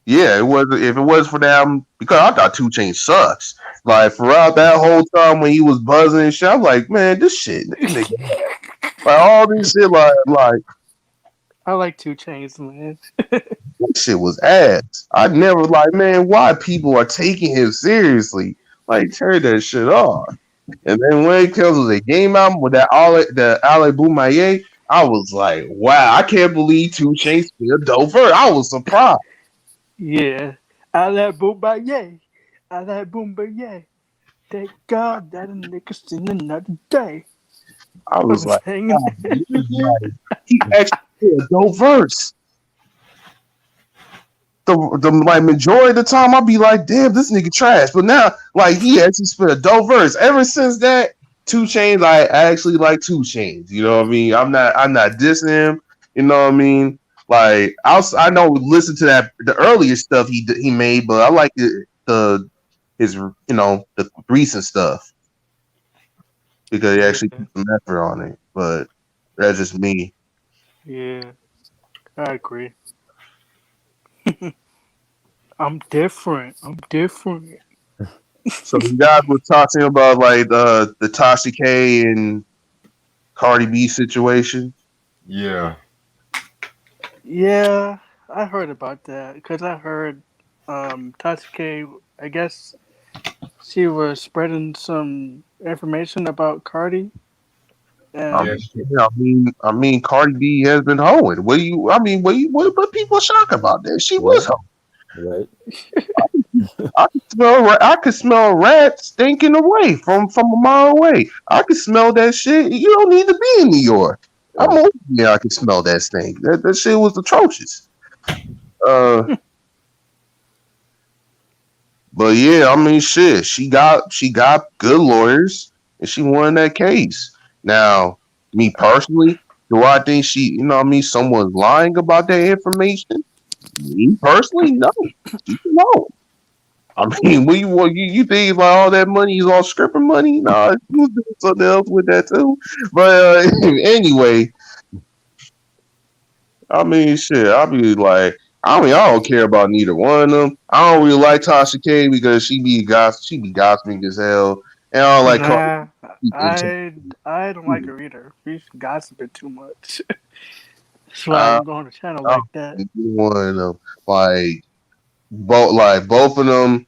yeah. It was if it was for that album because I thought Two Chains sucks. Like throughout that whole time when he was buzzing and shit, I'm like, man, this shit, nigga, like all this shit, like I like Two Chains, man. that shit was ass. I never like, man, why people are taking him seriously? Like, turn that shit off. And then when it comes to the game album with the Ale Boumaye, I was like, wow, I can't believe Two Chainz spit dope verse. I was surprised. Yeah, I like Boomba, yeah. I like Boomba, yeah. Thank God that a nigga seen another day. I I was was like, hanging. wow, like, he actually spit a dope verse. The like majority of the time I'll be like, damn, this nigga trash. But now, like, he actually spit a dope verse. Ever since that, Two Chains, I actually like Two Chains. You know what I mean? I'm not dissing him. You know what I mean? Like, I know listen to that the earlier stuff he made, but I like his the recent stuff because he Yeah, actually put some effort on it. But that's just me. yeah, I agree. I'm different. I'm different. So you guys were talking about like the Tasha K and Cardi B situation. Yeah, Yeah, I heard about that because I heard Tatsuke, I guess she was spreading some information about Cardi. And I mean, Cardi B has been hoeing. What do you? I mean, what people shocked about that? She was hoeing. Right. I could smell a rat stinking away from a mile away. I could smell that shit. You don't need to be in New York. I'm Right. over here. I could smell that stink. That shit was atrocious. Uh, but yeah, I mean, shit. She got good lawyers, and she won that case. Now, me personally, do I think she, what I mean, someone's lying about that information? Me personally, no. No. I mean, you think like all that money is all scripting money? Nah, you was doing something else with that too. But anyway, I mean, shit. I'll be like, I don't care about neither one of them. I don't really like Tasha K because she be gossiping as hell, and I don't like Cardi. nah, I don't like her either. She's gossiping too much. That's why I I don't go on a channel don't like that. like one of them. Both of them,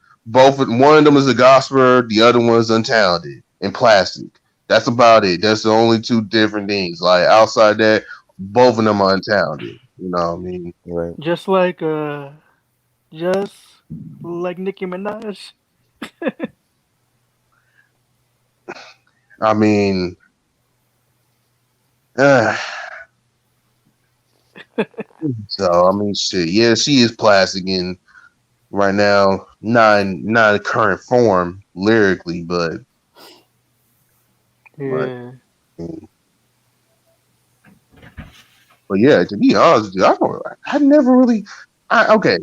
one of them is a gospeler, the other one is untalented and plastic. That's about it. That's the only two different things. Like outside that, both of them are untalented. You know what I mean? Right. Just like Nicki Minaj. I mean, uh, so I mean, shit. Yeah, she is plastic in right now, not in current form lyrically, but Yeah. but yeah. To be honest with you, I never really. Okay,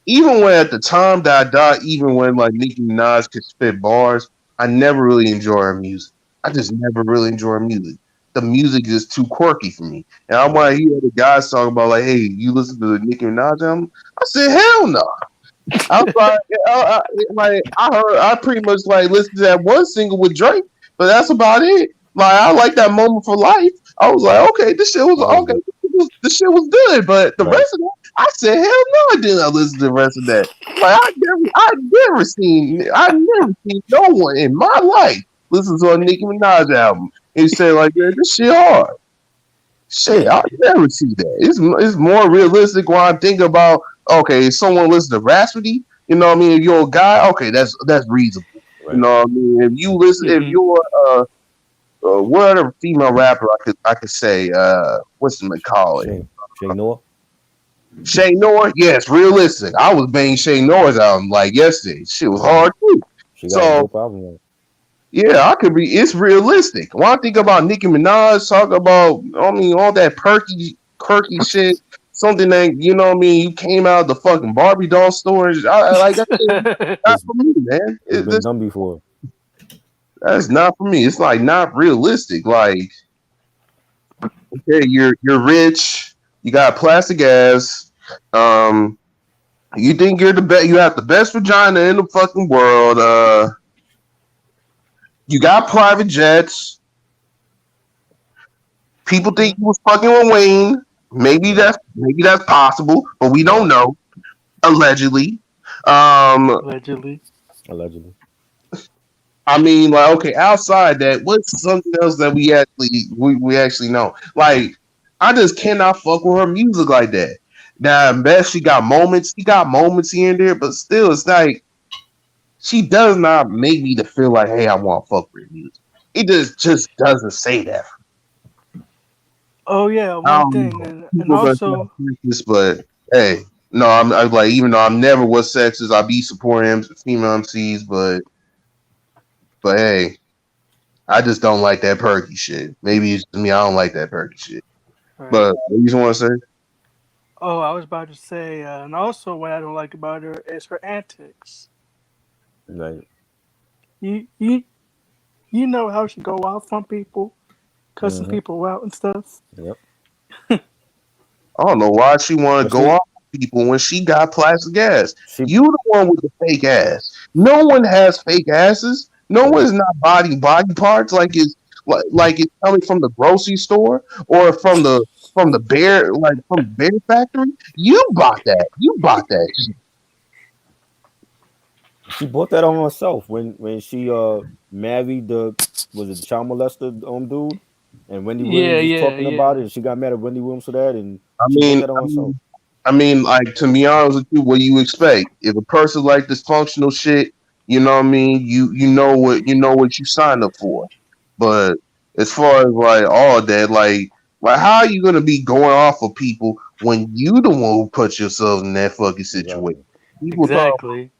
even when at the time that I died, even when like Nicki Minaj could spit bars, I never really enjoy her music. I just never really enjoy her music. The music is too quirky for me. And I want to hear the guys talking about like, hey, you listen to the Nicki Minaj album? I said, hell no. I was I pretty much like listened to that one single with Drake, but that's about it. Like I like that Moment for Life. I was like, okay, this shit was okay. This shit was good, but the rest of that, I said, hell no, I did not listen to the rest of that. Like I never seen no one in my life listen to a Nicki Minaj album and say like, yeah, this shit hard. Shit, I never see that. It's more realistic when I think about okay, if someone listens to Rhapsody, you know what I mean? If you're a guy, okay, that's reasonable. Right. You know what I mean? If you listen, if you're what other female rapper I could say what's the call it? Shay Noah. Shay Noah, yes, realistic. I was banging Shay Noah's album like yesterday. Shit was hard too. She got a dope album. On. Yeah, I could be. It's realistic. When I think about Nicki Minaj, talk about, I mean, all that quirky shit. Something that you know, what I mean, you came out of the fucking Barbie doll stores. I like that. Not for me, man. It's been done before. That's not for me. It's like not realistic. Like, okay, you're rich. You got plastic ass. You think you're the best. You have the best vagina in the fucking world. You got private jets. People think you was fucking with Wayne. Maybe that's possible, but we don't know. Allegedly. Allegedly. I mean, like, okay, outside that, what's something else that we actually know? Like, I just cannot fuck with her music like that. Now, best she got moments here and there, but still, it's like she does not make me to feel like, hey, I want to fuck with her music. It just doesn't say that. Oh yeah, one thing, and also, but hey, no, I'm like, even though I never was sexist, I be supporting female MCs, but hey, I just don't like that perky shit. Maybe it's me, I don't like that perky shit. Right. But what you just want to say? Oh, I was about to say, and also what I don't like about her is her antics. Right. You know how she go off on people, cussing people out and stuff. Yep. I don't know why she want to go off on people when she got plastic ass. You the one with the fake ass. No one has fake asses. No one's not body parts like it's coming from the grocery store or from the bear factory. You bought that. She bought that on herself when she married the child molester dude. And Wendy Yeah, Williams was yeah, talking about yeah. it, and she got mad at Wendy Williams for that, and I she wrote mean, that on herself. like to be honest with you, what do you expect? If a person like dysfunctional shit, you know what I mean. You know what you signed up for. But as far as like all that, like how are you gonna be going off of people when you the one who put yourself in that fucking situation? Exactly. People talk. Exactly.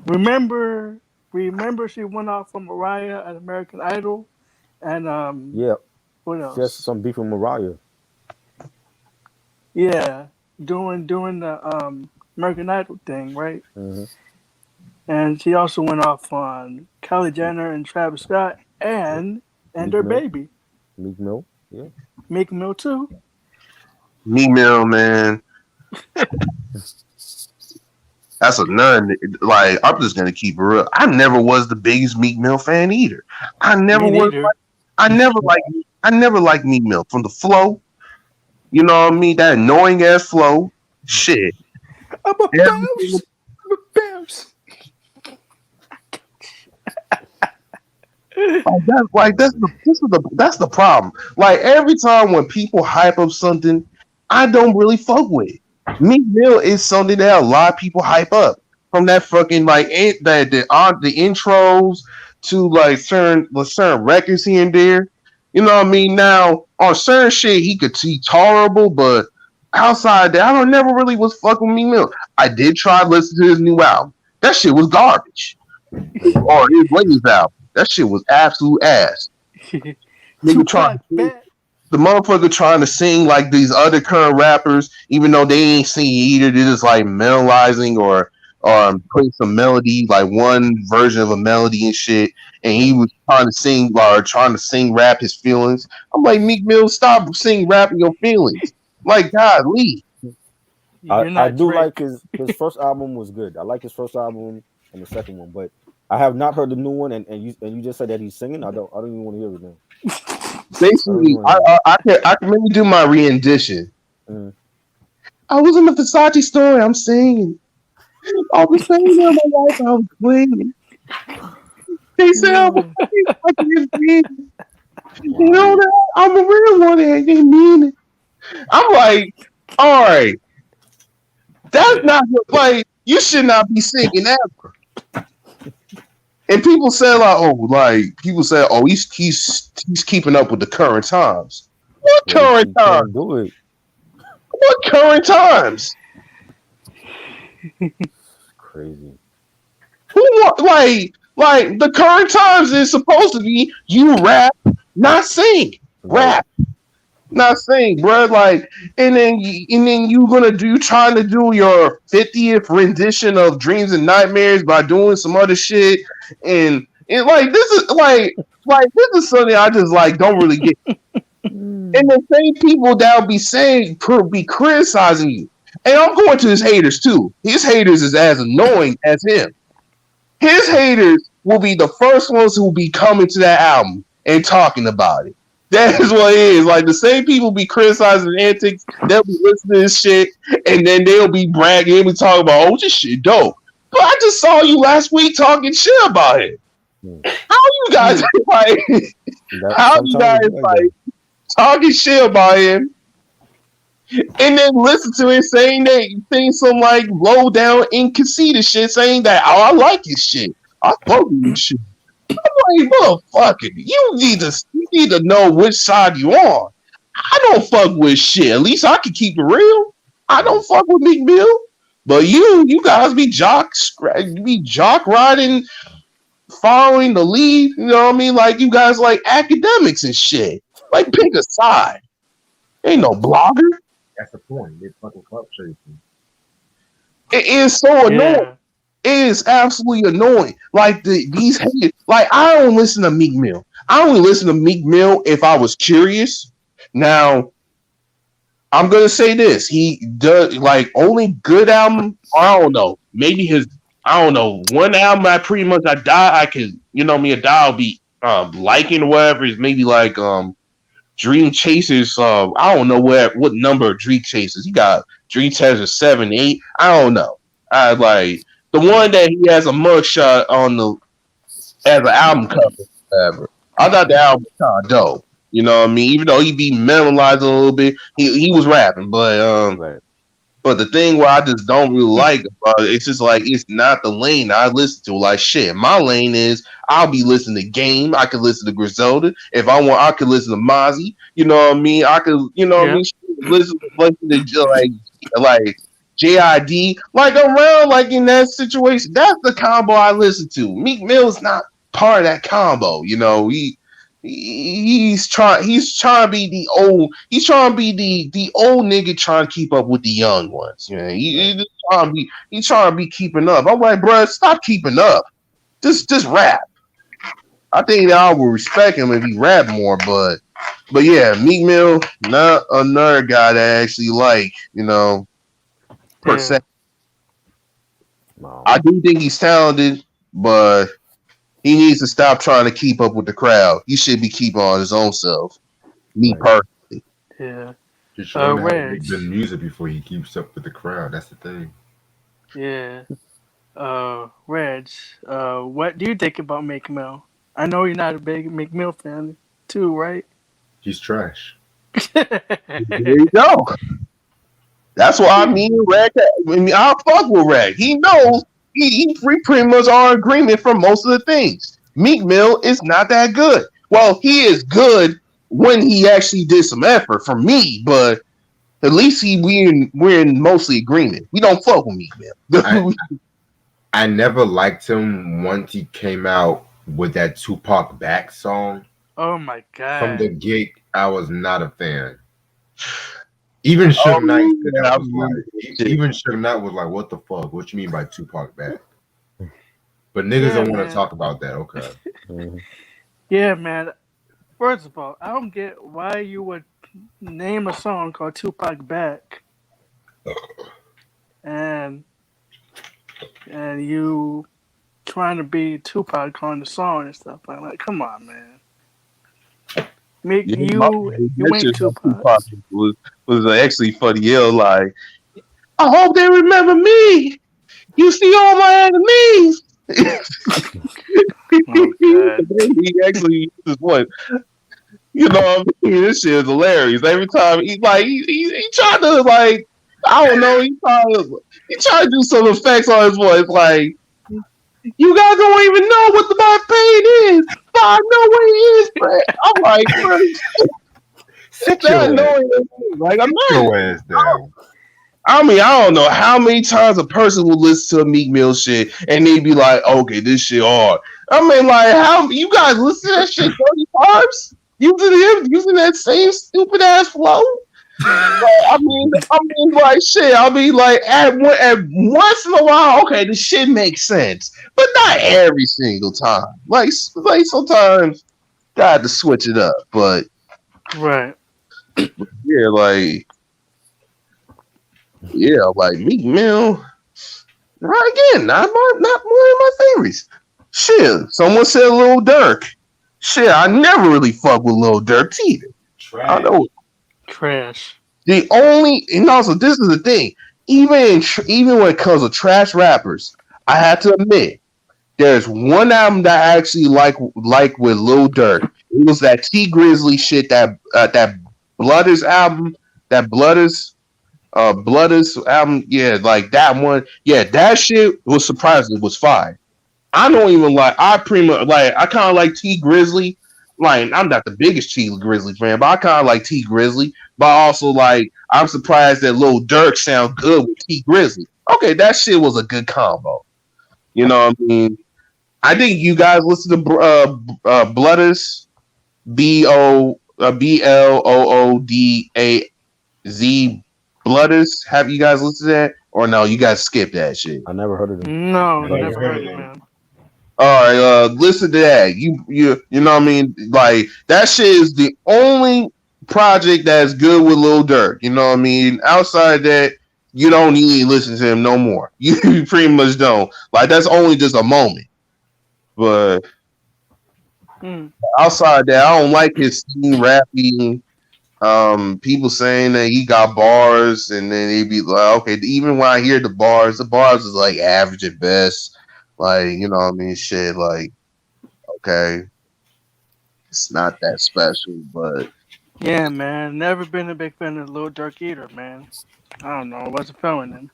Remember, remember she went off from Mariah at American Idol, and Yeah, what she has else? some beef with Mariah. Yeah, doing the American Idol thing, right? Hmm. And she also went off on Kylie Jenner and Travis Scott Yep. and Meek their Mill. baby, Meek Mill. Yeah. Meek Mill too. Me Mill, man. That's a none. Like I'm just gonna keep it real. I never was the biggest Meek Mill fan either. I never Me was. neither. I never like. I never liked Meek Mill from the flow. You know what I mean? That annoying ass flow. Shit. I'm a Everything. bounce. I'm a bounce. That's the problem. Like every time when people hype up something, I don't really fuck with it. Meek Mill is something that a lot of people hype up from that fucking like the intros to like certain records here and there. You know what I mean? Now on certain shit he could see tolerable, but outside that, I don't never really was fucking with Meek Mill. I did try to listen to his new album. That shit was garbage. Or his latest album. That shit was absolute ass. Nigga trying Tupac to sing, bet. the motherfucker trying to sing like these other current rappers, even though they ain't singing either. They're just like melodizing or putting some melody, like one version of a melody and shit. And he was trying to sing rap his feelings. I'm like, Meek Mill, stop singing rapping your feelings. Like, God, leave. You're I not do like Drake. his first album was good. I like his first album and the second one, but I have not heard the new one. And you just said that he's singing. I don't even want to hear it now. I don't even Basically, want to hear it. I can maybe do my rendition. Mm. I was in the Versace store. I'm singing. I was saying that my life. I was playing. They said I was Yeah. fucking big. You know that I'm a real one. And they mean it. I'm like, all right, that's not like you should not be singing that. And people say he's keeping up with the current times. What Well, current he times? can't do it. What current times? Crazy. Who like the current times is supposed to be you rap, not sing. Right. Rap, not sing, bro. Like, and then you gonna trying to do your 50th rendition of Dreams and Nightmares by doing some other shit, and like this is something I just like don't really get. And the same people that'll be criticizing you. And I'm going to his haters too. His haters is as annoying as him. His haters will be the first ones who will be coming to that album and talking about it. That is what it is. Like the same people be criticizing antics, they'll be listening to this shit, and then they'll be bragging and be talking about, oh, this shit dope. But I just saw you last week talking shit about it. Mm. How you guys like? How you guys like talking shit about him, and then listen to it saying some like low down inconceited shit, saying that I like his shit. I fuck with his shit. I'm like, motherfucker, you need to know which side you on. I don't fuck with shit. At least I can keep it real. I don't fuck with Meek Mill. But you guys be jock riding, following the lead. You know what I mean? Like you guys like academics and shit. Like pick a side. Ain't no blogger. That's the point. It's fucking club chasing. It is so annoying. Yeah. It is absolutely annoying. Like these haters. Like I don't listen to Meek Mill. I only listen to Meek Mill if I was curious. Now I'm gonna say this: he does like only good album. I don't know. Maybe I don't know. One album I pretty much I could I'll be liking or whatever is maybe like Dream Chasers. I don't know what number of Dream Chasers he got. Dream Chasers 7, 8. I don't know. I like the one that he has a mugshot on as an album cover. Whatever. I thought the album was kind of dope. You know what I mean? Even though he be memorized a little bit, he was rapping. Right. But the thing where I just don't really like about it, it's just like it's not the lane I listen to. Like shit, my lane is I'll be listening to Game. I could listen to Griselda if I want. I could listen to Mozzie. You know what I mean? I could, you know what I mean? Listen to like JID. Like around like in that situation, that's the combo I listen to. Meek Mill's not part of that combo. You know he's trying to be the old nigga trying to keep up with the young ones. You know, he's trying to be keeping up. I'm like, bro, stop keeping up. Just rap. I think I would respect him if he rap more, but yeah, Meek Mill, not another guy that I actually like, you know, per se. No. I do think he's talented, but he needs to stop trying to keep up with the crowd. He should be keeping on his own self. Me personally. Yeah. He should learn how to make good music before he keeps up with the crowd. That's the thing. Yeah. Reg, what do you think about Meek Mill? I know you're not a big Meek Mill fan, too, right? He's trash. There you go. That's what I mean. Reg, I fuck with Reg. He knows he pretty much are in agreement for most of the things. Meek Mill is not that good. Well, he is good when he actually did some effort for me, but at least we're in mostly agreement. We don't fuck with Meek Mill. I never liked him once he came out with that Tupac Back song. Oh my god! From the gate, I was not a fan. Even Suge Knight was like, "What the fuck? What you mean by Tupac Back?" But niggas don't want to talk about that. Okay. Yeah, man. First of all, I don't get why you would name a song called Tupac Back, and you trying to be Tupac on the song and stuff like that. Come on, man. You ain't Tupac. Was actually funny. Like, I hope they remember me. You see all my enemies. He actually uses what? You know what I mean? This shit is hilarious. Every time he tried to like, I don't know, he tried to do some effects on his voice, like, you guys don't even know what my pain is. But I know what it is, but I'm like, bro, sit your like, I'm not. Your ass down. I mean, I don't know how many times a person will listen to Meek Mill shit and they'd be like, okay, this shit hard. I mean, like, how you guys listen to that shit 30 times? Using that same stupid ass flow? I mean, like, shit. I mean, like, at once in a while, okay, this shit makes sense, but not every single time. Like sometimes, got to switch it up. But right, yeah, like Meek Mill. Right again, not one of my favorites. Shit, someone said Lil Durk. Shit, I never really fuck with Lil Durk either. Trash. I know. Trash. And also this is the thing. Even when it comes to trash rappers, I have to admit, there's one album that I actually like with Lil Durk. It was that T Grizzly shit, that Blooders album, that Blooders album. Yeah, like that one. Yeah, that shit was surprisingly was fire. I don't even like. I kind of like T Grizzly. Like, I'm not the biggest T Grizzly fan, but I kind of like T Grizzly. But also, like, I'm surprised that Lil Durk sounds good with T Grizzly. Okay, that shit was a good combo. You know what I mean? I think you guys listen to Blooders, BLOODAZ Blooders. Have you guys listened to that? Or no, you guys skip that shit? I never heard of them. No, never heard of them, man. All right, listen to that. You know what I mean? Like, that shit is the only project that's good with Lil Durk. You know what I mean? Outside that, you don't need to listen to him no more. You pretty much don't. Like, that's only just a moment. But outside that, I don't like his scene rapping. People saying that he got bars, and then they be like, okay, even when I hear the bars is like average at best. Like, you know what I mean? Shit, like, okay. It's not that special, but Yeah, man. Never been a big fan of Lil Durk either, man. I don't know. I wasn't feeling him.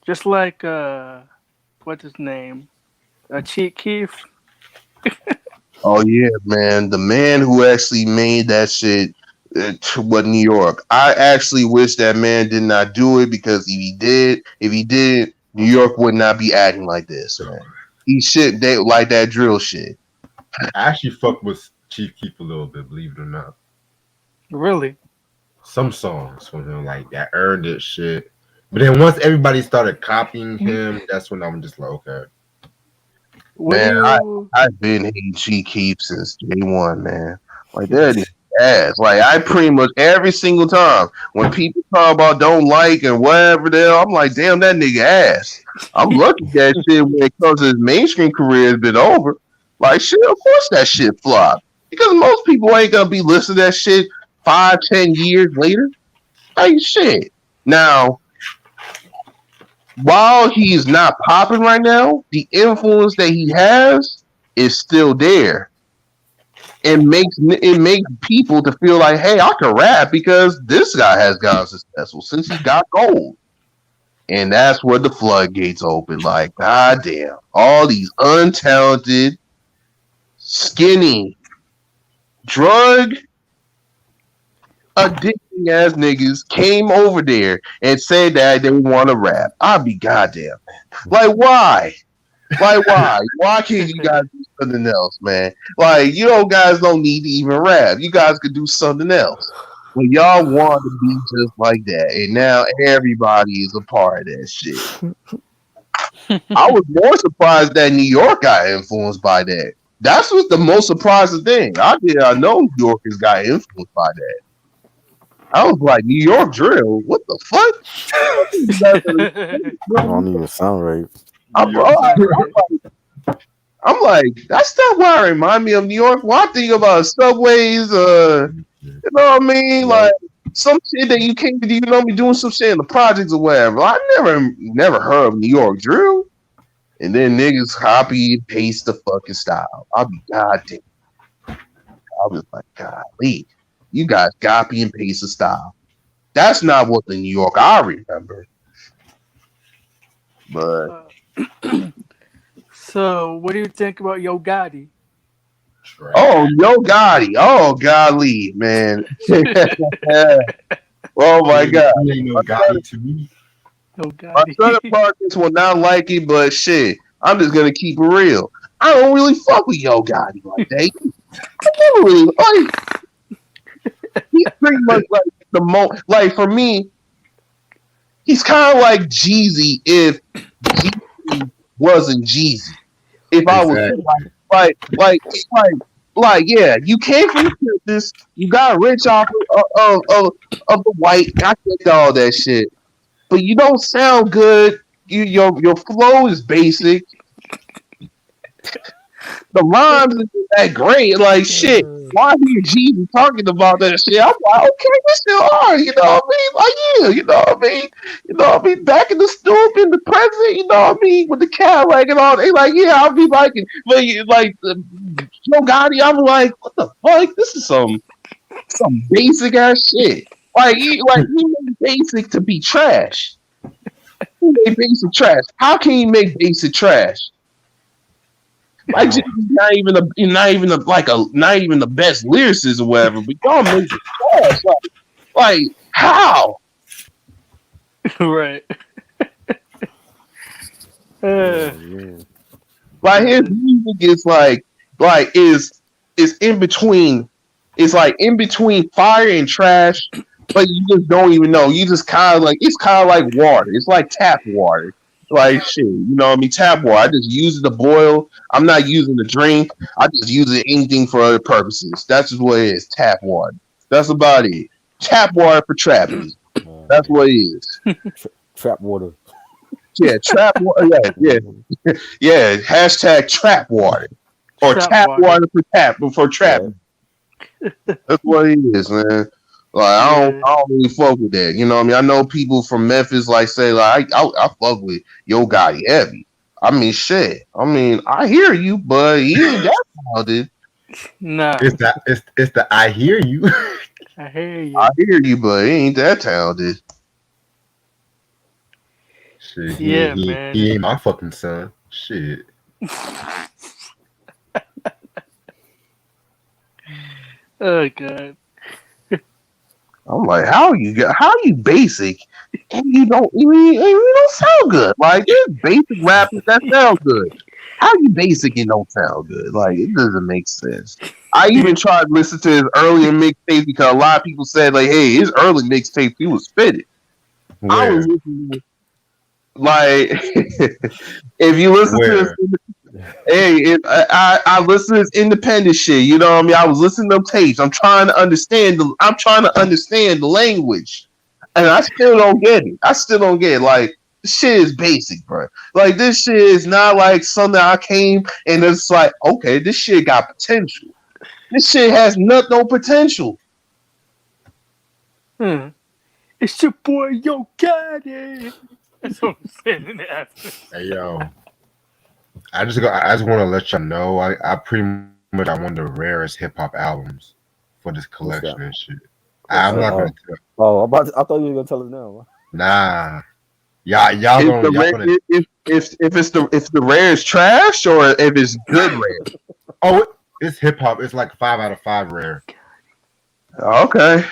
Just like what's his name? Cheat Keith. oh yeah, man, the man who actually made that shit to what New York. I actually wish that man did not do it because if he did, New York would not be acting like this, man. He shit they like that drill shit. I actually fuck with Chief Keef a little bit, believe it or not. Really? Some songs from him like that earned it shit. But then once everybody started copying him, that's when I'm just like, okay. Man, I've been hating Chief Keef since day one, man. Like that is ass. Like I pretty much every single time when people talk about don't like and whatever the hell, I'm like, damn, that nigga ass. I'm lucky that shit when it comes to his mainstream career has been over. Like shit, of course that shit flopped. Because most people ain't gonna be listening to that shit 5-10 years later. Like shit. Now, while he's not popping right now, the influence that he has is still there. It makes people to feel like, hey, I can rap because this guy has gotten successful since he got gold. And that's where the floodgates open. Like, goddamn, all these untalented, skinny, drug addicting ass niggas came over there and said that they want to rap. I'll be goddamn. Like, why? Like, why? Why can't you guys do something else, man? Like, guys don't need to even rap. You guys could do something else. But y'all want to be just like that. And now everybody is a part of that shit. I was more surprised that New York got influenced by that. That's what's the most surprising thing. I know New Yorkers got influenced by that. I was like, New York drill? What the fuck? I don't even sound right. I'm like, that's not why I remind me of New York. When I think about subways, you know what I mean? Like some shit that you can't do, be doing some shit in the projects or whatever. I never heard of New York drill. And then niggas copy and paste the fucking style. I'll be goddamn. I was like, golly, you guys copy and paste the style. That's not what the New York I remember. But so, what do you think about Yo Gotti? Oh, Yo Gotti. Oh, golly, man. Oh, my God. No Gotti to me. Yo My son and partners will not like it, but shit, I'm just going to keep it real. I don't really fuck with Yo Gotti like that. I never really like. He's pretty much like the most. Like, for me, he's kind of like Jeezy if Jeezy wasn't Jeezy. If I was like, yeah, you came from the business, you got rich off of the white, I get all that shit, but you don't sound good. Your flow is basic. The rhymes isn't that great. Like shit. Why hear Jesus talking about that shit? I'm like, okay, we still are. You know what I mean? Like, yeah, you know what I mean? You know what I mean? Back in the stoop in the present, you know what I mean? With the Cadillac and all. They like, yeah, I'll be liking. But like, Joe Gotti, I'm like, what the fuck? This is some basic ass shit. Like he made basic to be trash. He made basic trash. How can you make basic trash? Like not even the best lyricist or whatever, but y'all make it trash. Like how? Right. Like his music is is in between. It's like in between fire and trash, but you just don't even know. You just it's kind of like water. It's like tap water. Like shit, you know what I mean? Tap water. I just use it to boil. I'm not using to drink. I just use it anything for other purposes. That's just what it is. Tap water. That's about it. Tap water for trapping. That's what it is. Trap water. Yeah, trap water. Yeah. Hashtag trap water or tap water for trapping. That's what it is, man. Like I don't really fuck with that. You know what I mean? I know people from Memphis say I fuck with Yo Gotti heavy. I mean shit. I mean I hear you, but he ain't that talented. Nah, It's the I hear you. I hear you. I hear you, but he ain't that talented. Shit, Yeah, man. he ain't my fucking son. Shit. Oh god. I'm like, how you basic and you don't sound good. Like there's basic rappers that sound good. How you basic and don't sound good? Like it doesn't make sense. I even tried to listen to his earlier mixtapes because a lot of people said like, hey, his early mixtapes he was spitting. I was Where? listening like if you listen to his, Where? I listen to his independent shit. You know what I mean? I was listening to them tapes. I'm trying to understand the language, and I still don't get it. I still don't get it. Like this shit is basic, bro. Like this shit is not like something I came and it's like, okay, this shit got potential. This shit has no potential. It's your boy Yo Cardi. That's what I'm saying after. Hey yo. I just want to let y'all know I pretty much got one of the rarest hip hop albums for this collection and shit. I'm not gonna tell. Oh, I thought you were gonna tell us now. Nah. Y'all gonna If it's the rare is trash or if it's good rare. Oh, it's hip hop. It's like 5 out of 5 rare. Okay.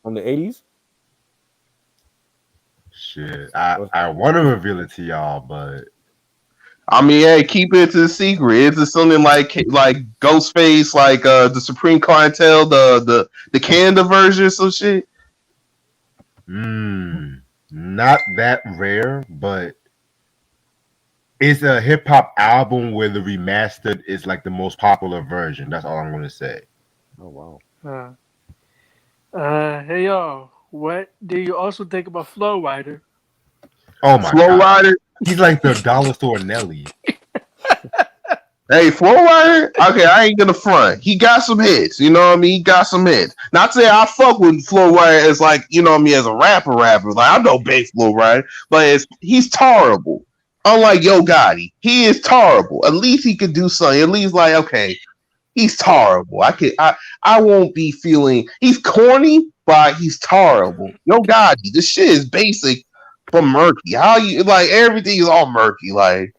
From the 80s? Shit. I want to reveal it to y'all, but I mean, hey, keep it to the secret. Is it something like Ghostface, like the Supreme Clientele, the Canada version, some shit? not that rare, but it's a hip hop album where the remastered is like the most popular version. That's all I'm gonna say. Oh wow. Hey y'all, what do you also think about Flow Rider? Oh my Flow god. Rider. He's like the dollar store Nelly. Hey, Flow Rider. Okay, I ain't gonna front. He got some hits. You know what I mean? He got some hits. Not to say I fuck with Flow Rider as like, you know what I mean, as a rapper. Like I know big Flow Rider, but he's terrible. Unlike Yo Gotti, he is terrible. At least he could do something. At least like, okay, he's terrible. I won't be feeling he's corny, but he's terrible. Yo Gotti, this shit is basic but murky. How you like everything is all murky. Like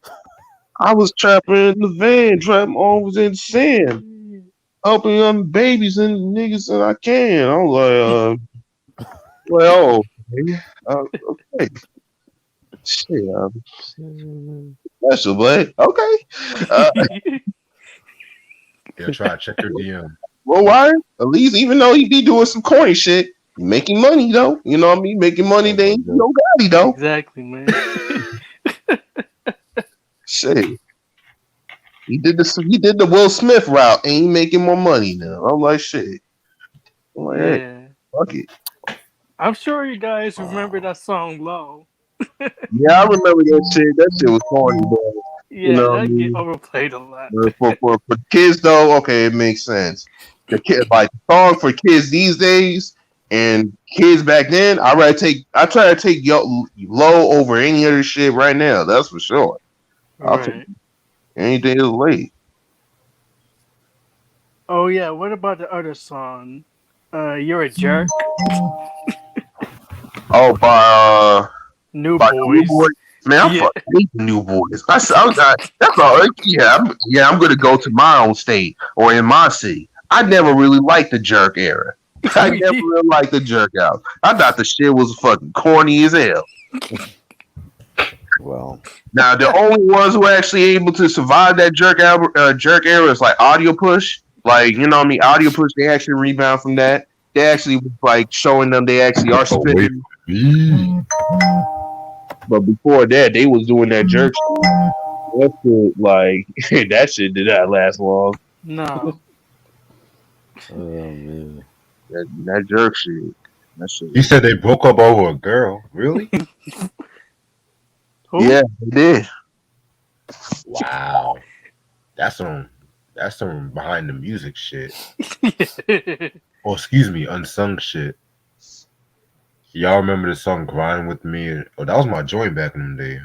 I was trapping in the van, trapping always in the sand, helping young babies and niggas that I can. I'm like, well, okay. Okay. Shit, special, but okay. Yeah, try to check your DM. Well, why? At least, even though he be doing some corny shit, he making money though. You know what I mean? Making money, they ain't no Gotti though. Exactly, man. Shit. He did the Will Smith route and he making more money now. I'm like, shit. I'm like, hey, fuck it. I'm sure you guys remember that song Low. Yeah, I remember that shit. That shit was corny, but Yeah, you know that what I mean? get overplayed a lot. For kids though, okay, it makes sense. The kid like the song for kids these days and kids back then, I try to take Low over any other shit right now. That's for sure. I'll take anything is late. Oh yeah, what about the other song? You're a Jerk. Oh, by New Boys. Man, I fucking hate the New Boys. That's all. Yeah, I'm gonna go to my own state or in my city. I never really liked the Jerk era. I never really liked the Jerk out. I thought the shit was fucking corny as hell. Well, now the only ones who are actually able to survive that Jerk era is like Audio Push. Like, you know what I mean? Audio Push, they actually rebound from that. They actually was like showing them they actually are spitting. But before that, they was doing that Jerk shit. That shit, like, that shit did not last long. No. Oh man. That Jerk shit. That shit. You said they broke up over a girl. Really? Yeah, they did. Wow. That's some behind the music shit. Oh, excuse me, unsung shit. Y'all remember the song "Grind with Me"? Oh, that was my joint back in the day.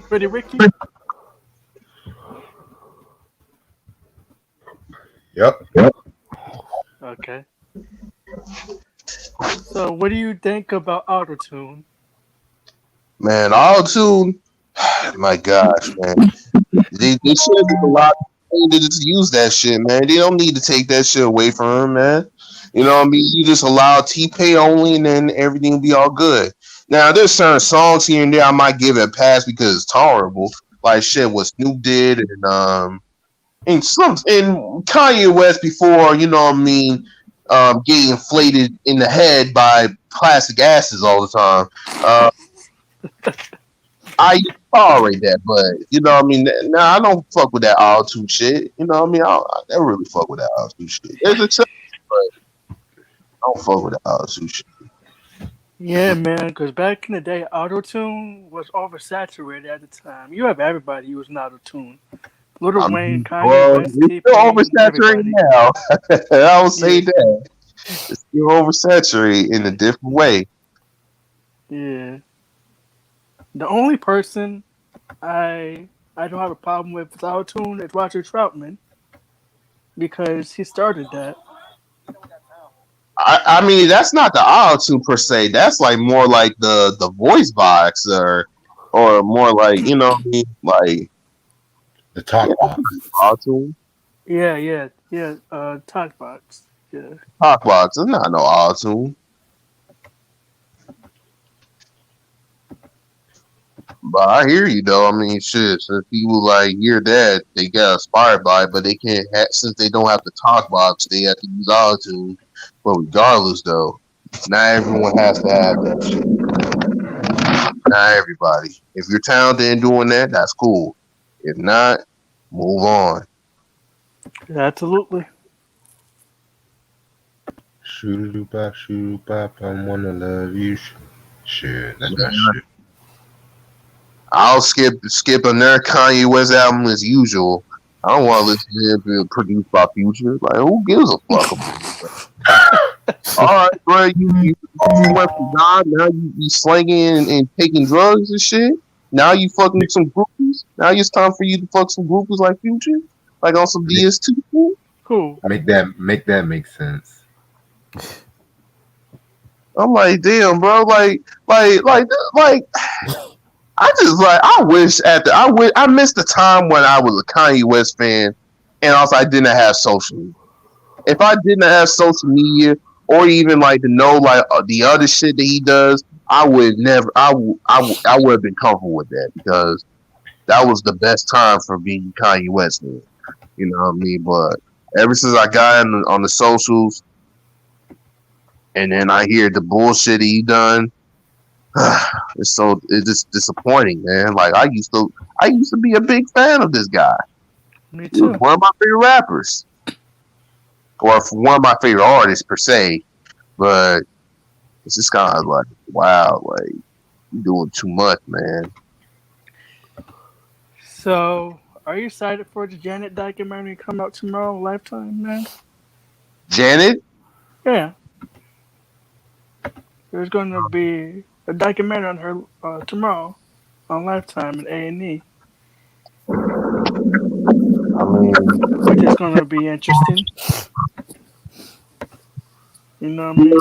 Pretty Ricky. Yep. Okay. So, what do you think about autotune? Man, all tune. My gosh, man. They should do a lot to just use that shit, man. They don't need to take that shit away from him, man. You know what I mean? You just allow T-Pay only and then everything will be all good. Now, there's certain songs here and there I might give it a pass because it's tolerable. Like shit what Snoop did and Kanye West before, you know what I mean, getting inflated in the head by plastic asses all the time. I tolerate that, but you know what I mean. Nah, I don't fuck with that all too shit. You know what I mean. I never really fuck with that all too shit. There's a but I don't fuck with that all too shit. Yeah, man, because back in the day, autotune was oversaturated at the time. You have everybody using autotune. Lil I Wayne, mean, Kanye well, West, it's still T-Pain, oversaturated everybody. now. I will say Yeah, that it's still oversaturated in a different way. yeah. The only person I don't have a problem with autotune is Roger Troutman because he started that. I mean, that's not the auto tune per se. That's like more like the voice box or more like you know what I mean, like The talk yeah, box. auto tune. Yeah. Talkbox. Yeah. Talk box. It's not no auto tune. But I hear you though. I mean, shit. Since people like hear that, they get inspired by it, but they can't. Since they don't have the talk box, they have to use autotune. But regardless, though, not everyone has to have that shit. Not everybody. If you're talented in doing that, that's cool. If not, move on. Absolutely. Shoot bop, I wanna love you. Shit, that's my shit. I'll skip another Kanye West album as usual. I don't want to listen to him being produced by Future. Like, who gives a fuck about all right, bro, you went from God, now you slanging and taking drugs and shit. Now you fucking some groupies. Now it's time for you to fuck some groupies like Future, like on some DS2 shit. Cool. Make that make sense. I'm like, damn, bro, like. I just like I wish I missed the time when I was a Kanye West fan and also I didn't have social media. If I didn't have social media or even like to know like the other shit that he does, I would never I would have been comfortable with that because that was the best time for being Kanye West. Man. You know what I mean? But ever since I got on the socials and then I hear the bullshit he done. It's just disappointing, man. Like I used to be a big fan of this guy. Me He was too. one of my favorite rappers, or one of my favorite artists per se. But it's just kind of like, wow, like you're doing too much, man. So, are you excited for the Janet documentary come out tomorrow, Lifetime, man? Janet, Yeah. There's going to be a documentary on her tomorrow on Lifetime and A&E, I mean, which is going to be interesting. You know what I mean?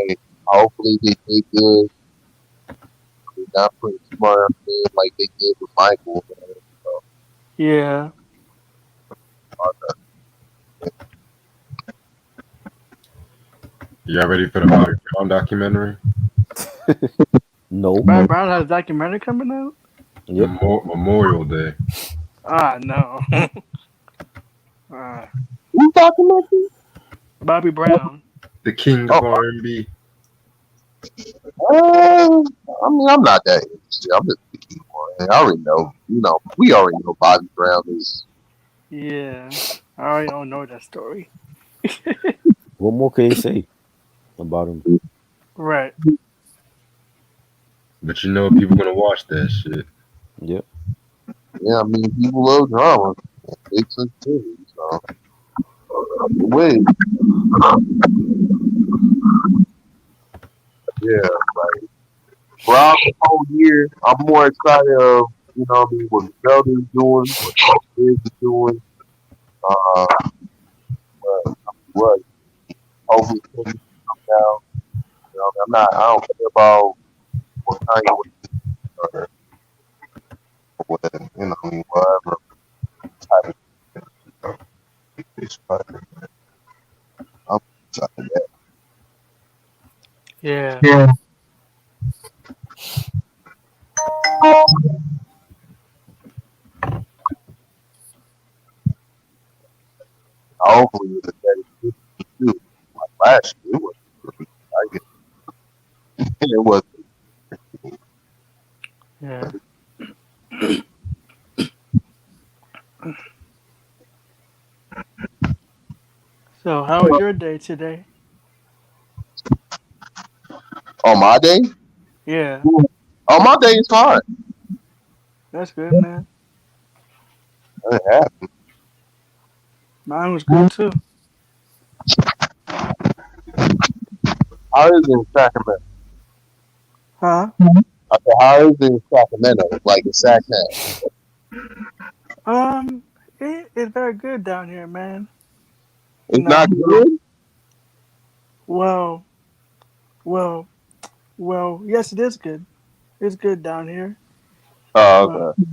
hey, hopefully they did good. They're not putting too much on him like they did with Michael. Man. Yeah. Y'all ready for the Bobby Brown documentary? No. Brad Brown has a documentary coming out? Yep. Memorial Day. No. Who's documentary? Bobby Brown. The king of R&B. I mean, I'm not that interested. I'm just thinking more. I already know. You know, we already know Bobby Brown is. Yeah. I already don't know that story. What more can they say about him? Right. But you know people gonna watch that shit. Yep. Yeah, I mean, people love drama. It's a thing. So, wait. Yeah, like, throughout the whole year, I'm more excited of, you know what I mean, what Zelda's doing, what Cosby is doing. hopefully come down. You know, I don't care about what Kanye or what, you know, I mean, whatever type of, you know, it's fine. I'm excited that. Yeah. Yeah. Hopefully it's a better too. Like last year, it was like it was. Yeah. So, how was your day today? On my day, Yeah, on my day is fine. that's good, man. It happened. Mine was good too. How is it in Sacramento? Huh? I said, how is it in Sacramento? Like in Sac Town? Um, it's very good down here, man. You It's not know, good. well, well, yes, it is good. It's good down here. Oh, Well, okay.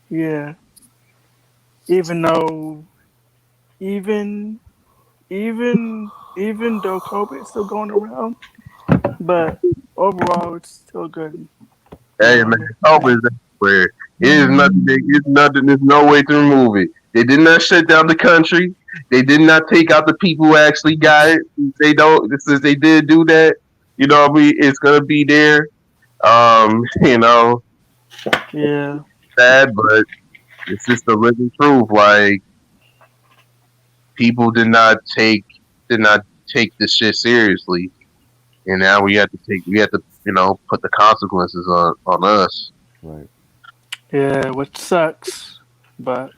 yeah. Even though, even, even though COVID is still going around, but overall, it's still good. You Hey know what I man, mean? hope is everywhere. It is nothing. It's nothing. There's no way to remove it. They did not shut down the country. They did not take out the people who actually got it. They don't. Since they did do that, you know, what I mean, it's gonna be there. You know, Yeah, sad, but it's just the living truth. Like people did not take this shit seriously, and now we have to, you know, put the consequences on us. Right. yeah, which sucks, but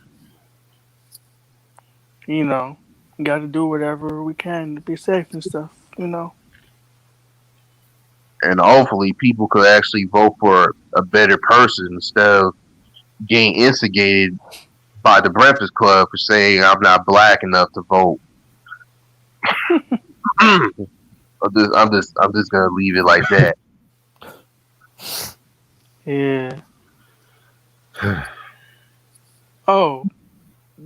you know, got to do whatever we can to be safe and stuff. You know. And hopefully people could actually vote for a better person instead of getting instigated by the Breakfast Club for saying I'm not black enough to vote. I'm just gonna leave it like that. Yeah. Oh,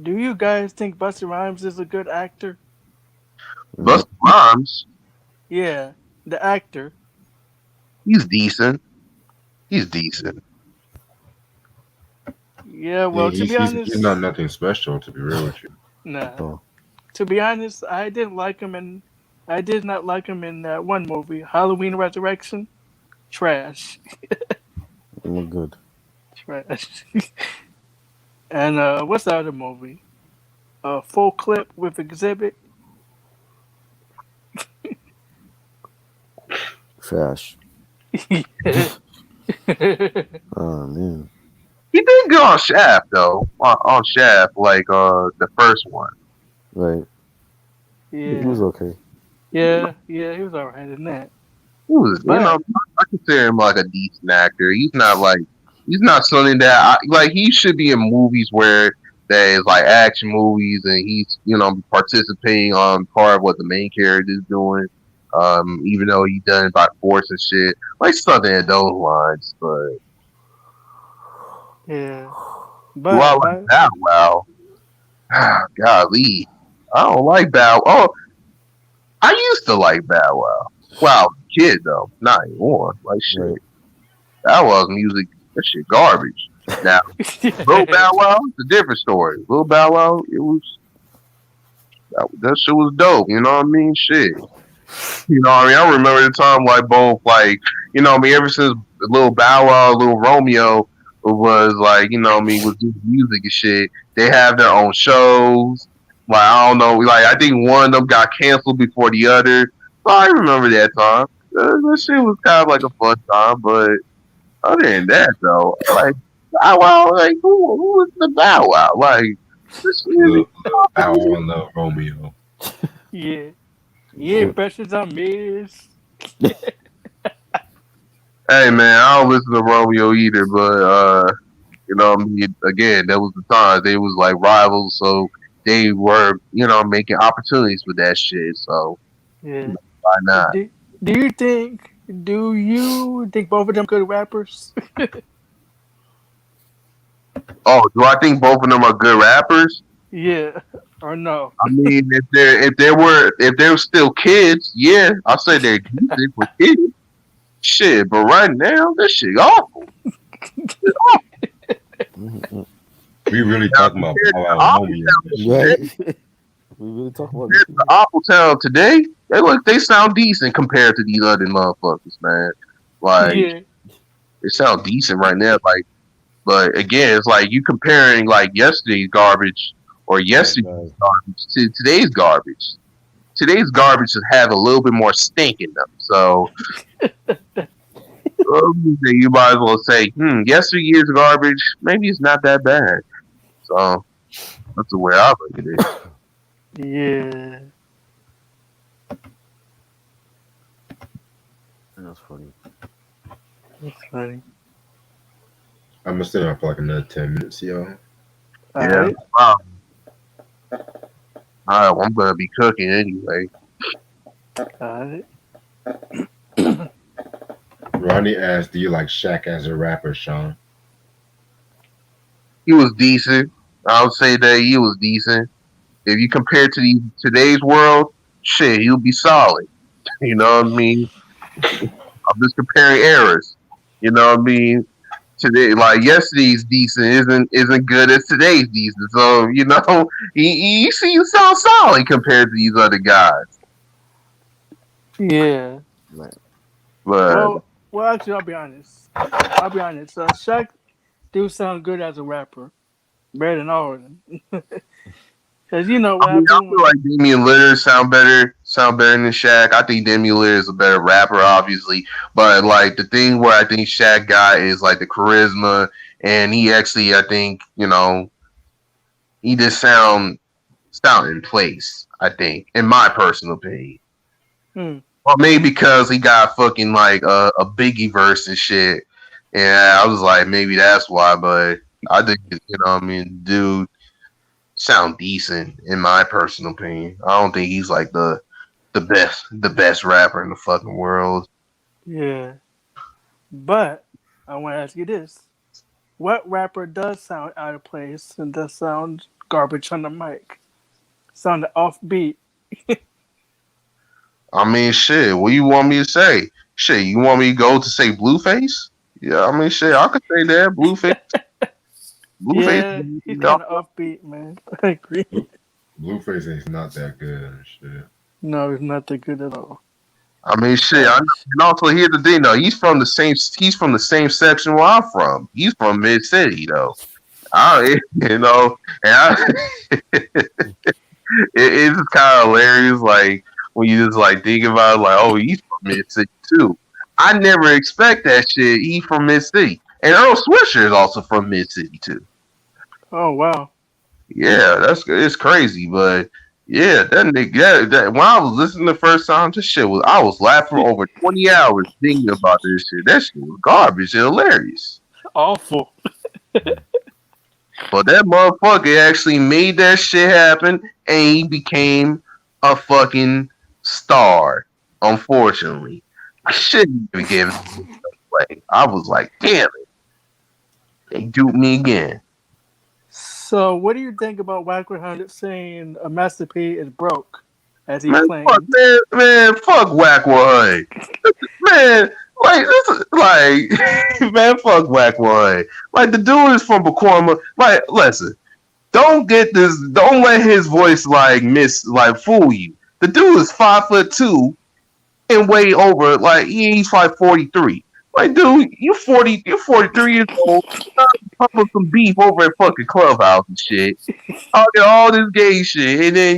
do you guys think Busta Rhymes is a good actor? Busta Nope. Rhymes, Yeah, the actor. he's decent. He's decent. Yeah, Yeah, well, to be he's not honest, nothing special, to be real with you. nah. Oh, To be honest, I didn't like him in. I did not like him in that one movie, Halloween Resurrection. Trash, I'm good. trash. And what's the other movie? Full Clip with Exhibit. Trash. Yeah. Oh man. He did good on Shaft though. On Shaft, like the first one. Right. It was Yeah, okay. yeah, he was alright in that. He was, you know, But I consider him like a decent actor. He's not something that like he should be in movies where there is like action movies and he's, you know, participating on part of what the main character is doing. Even though he done it by force and shit, like something at those lines. But yeah, do I like but Bow Wow? Golly, I don't like Bow. Oh, I used to like Bow Wow. Wow, kid though, not anymore. Like Right. shit, Bow Wow's music, that shit garbage. Now, Lil yeah, Bow Wow, it's a different story. Lil Bow Wow, that shit was dope. You know what I mean? Shit. You know what I mean? I remember the time like both like, you know what I mean, ever since Lil Bow Wow, Lil Romeo was like, you know what I mean, was doing music and shit, they have their own shows. Like I don't know, like I think one of them got canceled before the other. So I remember that time. That shit was kind of like a fun time, but other than that though, like Bow Wow, like who was the Bow Wow? Like this music. Little Bow Wow and Little Romeo. yeah. Yeah, impressions on Miz. Hey man, I don't listen to Romeo either, but you know, what I mean, again, that was the time they was like rivals, so they were, you know, making opportunities with that shit. So Yeah. Why not? Do you think both of them good rappers? Oh, do I think both of them are good rappers? Yeah. Or no? I mean, if they were still kids, yeah, I'll say they're decent for kids. Shit, but right now, this shit awful. We really Now, talking about compared to our Awful homie. Town Right. We really talk about compared to Awful Town today, they sound decent compared to these other motherfuckers, man. Like Yeah. they sound decent right now. Like, but again, it's like you comparing like yesterday's garbage or yesterday's garbage to today's garbage. Today's garbage should have a little bit more stink in them. So you might as well say, yesterday's garbage, maybe it's not that bad. So that's the way I look at it. Yeah. That's funny. That's funny. I'm gonna stay on for like another 10 minutes, yo. Yeah. Wow. All right, I'm gonna be cooking anyway. Alright. Ronnie asked, "Do you like Shaq as a rapper, Sean?" He was decent. I would say that he was decent. If you compare to today's world, shit, he'll be solid. You know what I mean? I'm just comparing eras. You know what I mean? Today, like yesterday's decent isn't good as today's decent. So you know, he sounds solid compared to these other guys. Yeah. But Well, actually, I'll be honest. Shaq do sound good as a rapper, better than all of them. Cause you know what I mean, I happened. feel like Damian Lillard sound better than Shaq. I think Damian Lillard is a better rapper, obviously, but like the thing where I think Shaq got is like the charisma, and he actually, I think, he just sound in place. I think, in my personal opinion. Or maybe because he got fucking like a Biggie verse and shit. Yeah, I was like, maybe that's why. But I think dude sound decent in my personal opinion. I don't think he's like the best rapper in the fucking world. Yeah, but I want to ask you this: what rapper does sound out of place and does sound garbage on the mic? Sound offbeat. I mean, shit. What do you want me to say? Shit, you want me to go to say Blueface? Yeah, I mean, shit. I could say that Blueface. Yeah, he's kind of offbeat, man. I agree. Blueface is not that good. Shit. No, he's not that good at all. I mean, shit. And also, here's the thing, though. He's from the same section where I'm from. He's from Mid City, though. And it's kind of hilarious, like when you just like think about it, like, oh, he's from Mid City too. I never expect that shit. He's from Mid City, and Earl Swisher is also from Mid City too. Oh wow. Yeah, it's crazy, but yeah, that nigga. That when I was listening the first time, I was laughing for over 20 hours thinking about this shit. That shit was garbage, hilarious, awful. But that motherfucker actually made that shit happen, and he became a fucking star. Unfortunately, I shouldn't even give it away. I was like, damn it, they duped me again. So, what do you think about Whack 100 saying a Master P is broke as he claimed? Fuck Whack 100. Man, like this is like man, fuck Whack 100. Like the dude is from Pacoima. Like, listen, don't let his voice fool you. The dude is 5'2" and way over, like he's like 43. Like, dude, you're 43 years old, pumping some beef over at fucking Clubhouse and shit. All this gay shit, and then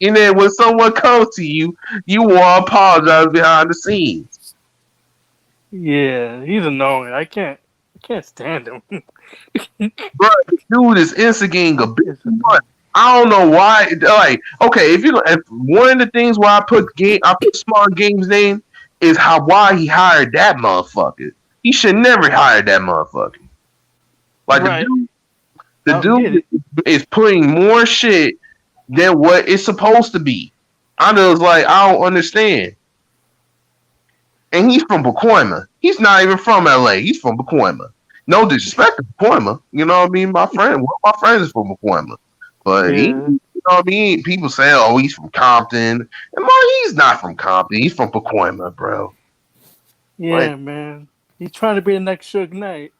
and then when someone comes to you, you want to apologize behind the scenes. Yeah, he's annoying. I can't stand him. Bro, dude is instigating a bit too much. I don't know why. Like, okay, if one of the things where I put Smart Game's name is why he hired that motherfucker. He should never hire that motherfucker. Like right. the dude is putting more shit than what it's supposed to be. I was like, I don't understand. And he's from Pacoima. He's not even from LA. He's from Pacoima. No disrespect to Pacoima. You know what I mean? My friend is from Pacoima. But he, Yeah, you know what I mean? People say, oh, he's from Compton. And man, he's not from Compton. He's from Pacoima, bro. Like, yeah, man. He's trying to be the next Suge Knight.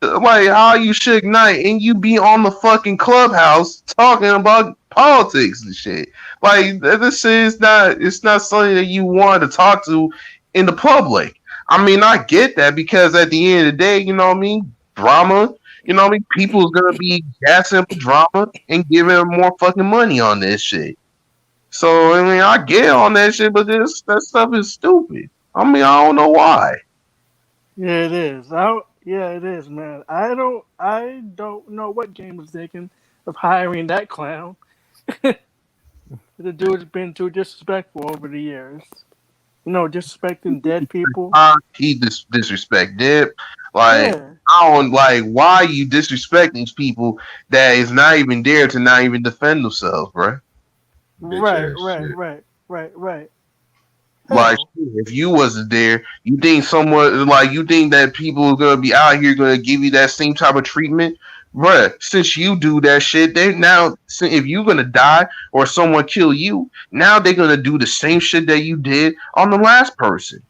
like how you Suge Knight and you be on the fucking clubhouse talking about politics and shit. Like this is not it's not something that you want to talk to in the public. I mean, I get that because at the end of the day, you know what I mean, drama. You know what I mean, people's gonna be gassing for drama and giving them more fucking money on this shit. So I mean, I get on that shit, but that stuff is stupid. I mean, I don't know why. Yeah, it is. Yeah, it is, man. I don't know what game was thinking of hiring that clown. The dude's been too disrespectful over the years. You know, disrespecting dead people. He disrespect Dip. Like Yeah. I don't like why you disrespecting people that is not even there to not even defend themselves, bro. Bitch Right, ass right, shit. right, right, right. Like Hell, if you wasn't there, you think someone like you think that people are gonna be out here gonna give you that same type of treatment, bruh? Since you do that shit, they now if you're gonna die or someone kill you, now they're gonna do the same shit that you did on the last person.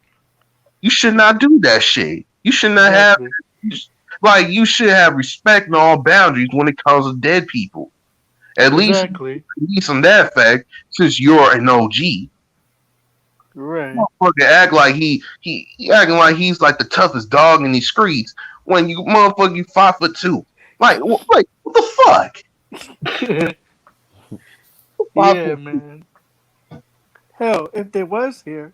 You should not do that shit. You should not have exactly, like you should have respect and all boundaries when it comes to dead people. exactly. At least on that fact, since you're an OG, Right, motherfucker act like he acting like he's like the toughest dog in these streets when you motherfucker you 5'2". Like what the fuck? yeah, man. Hell, if they was here,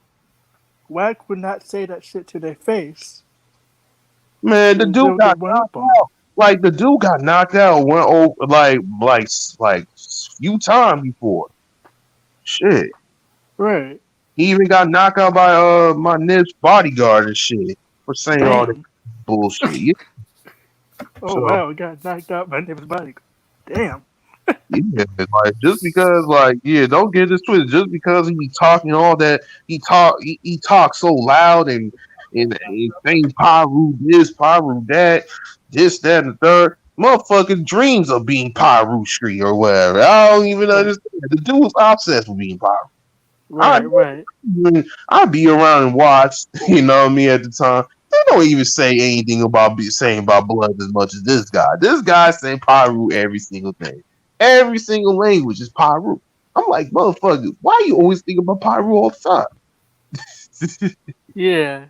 Wack would not say that shit to their face. Man, the They dude would got get one up knocked on. out. Like the dude got knocked out went over like few times before. Shit. Right. He even got knocked out by my Nip's bodyguard and shit for saying all this Damn. bullshit. Yeah. Oh So wow, got knocked out by neighbor's body. Damn. yeah, like just because like yeah, don't get this twisted. Just because he be talking all that he talks so loud and saying Pyru this, Pyru that, this, that, and the third. Motherfucking dreams of being Pyru Street or whatever. I don't even Right. understand. The dude was obsessed with being Pyru. I Right. Right. I'd be around and watch, you know what I mean, at the time. They don't even say anything about saying about blood as much as this guy. This guy say Pyru every single thing. Every single language is Pyru. I'm like, motherfucker, why you always think about Pyru all the time? Yeah.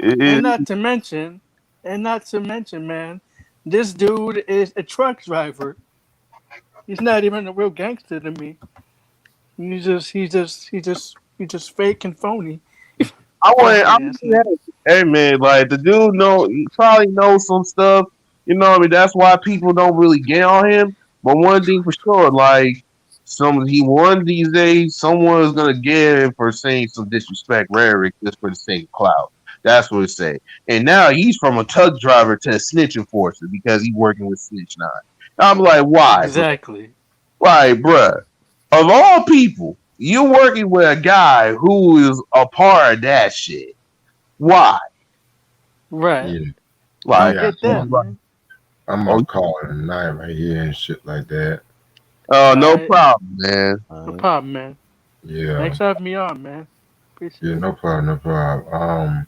And It- not to mention, man, this dude is a truck driver. He's not even a real gangster to me. He's just fake and phony. I Funky ass nigga. hey man, like the dude he probably knows some stuff. You know what I mean? That's why people don't really get on him. But one thing for sure, like one of these days, someone is gonna get him for saying some disrespect rhetoric just for the sake of clout. That's what it say. And now he's from a truck driver to a snitch enforcer because he's working with Snitch Nine. I'm like, why, bro? Exactly. Why, bruh? Of all people, you working with a guy who is a part of that shit. Why? Right. Yeah. I don't Like, Yeah. get that, man. I'm oh, gonna call it a night right here and shit like that. no Alright. problem, man. No problem, man. Yeah. Thanks for having me on, man. Appreciate Yeah, it. no problem, no problem.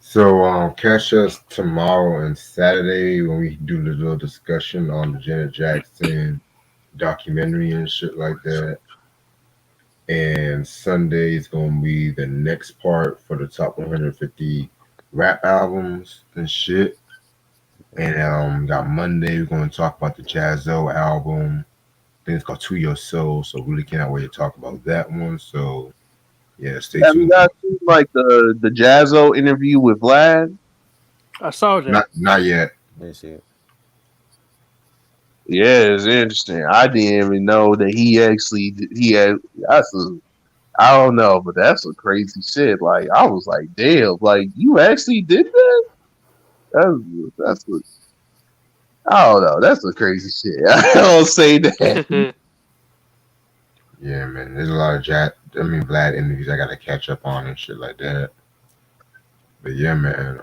So catch us tomorrow and Saturday when we do the little discussion on the Janet Jackson documentary and shit like that. And Sunday is gonna be the next part for the top 150 rap albums and shit. And got Monday we're gonna talk about the Jazzo album. I think it's called To Your Soul, so really cannot wait to talk about that one. So yeah, stay Have you tuned for guys seen like the Jazzo interview with Vlad? I saw that. not yet. Let's see it. Yeah, it's interesting. I didn't even know that he had. I don't know, but that's a crazy shit. Like I was like, damn, like you actually did that? That's I don't know. That's a crazy shit. I don't say that. Yeah, man. There's a lot of Vlad interviews I gotta catch up on and shit like that. But yeah, man.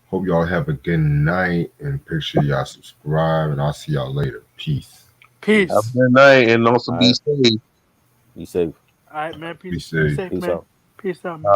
Hope y'all have a good night and make sure y'all subscribe and I'll see y'all later. Peace. Peace. Have a good night and also All be right. safe. Be safe. All right, man. Be Be safe. safe, Peace man. out. Peace out, man.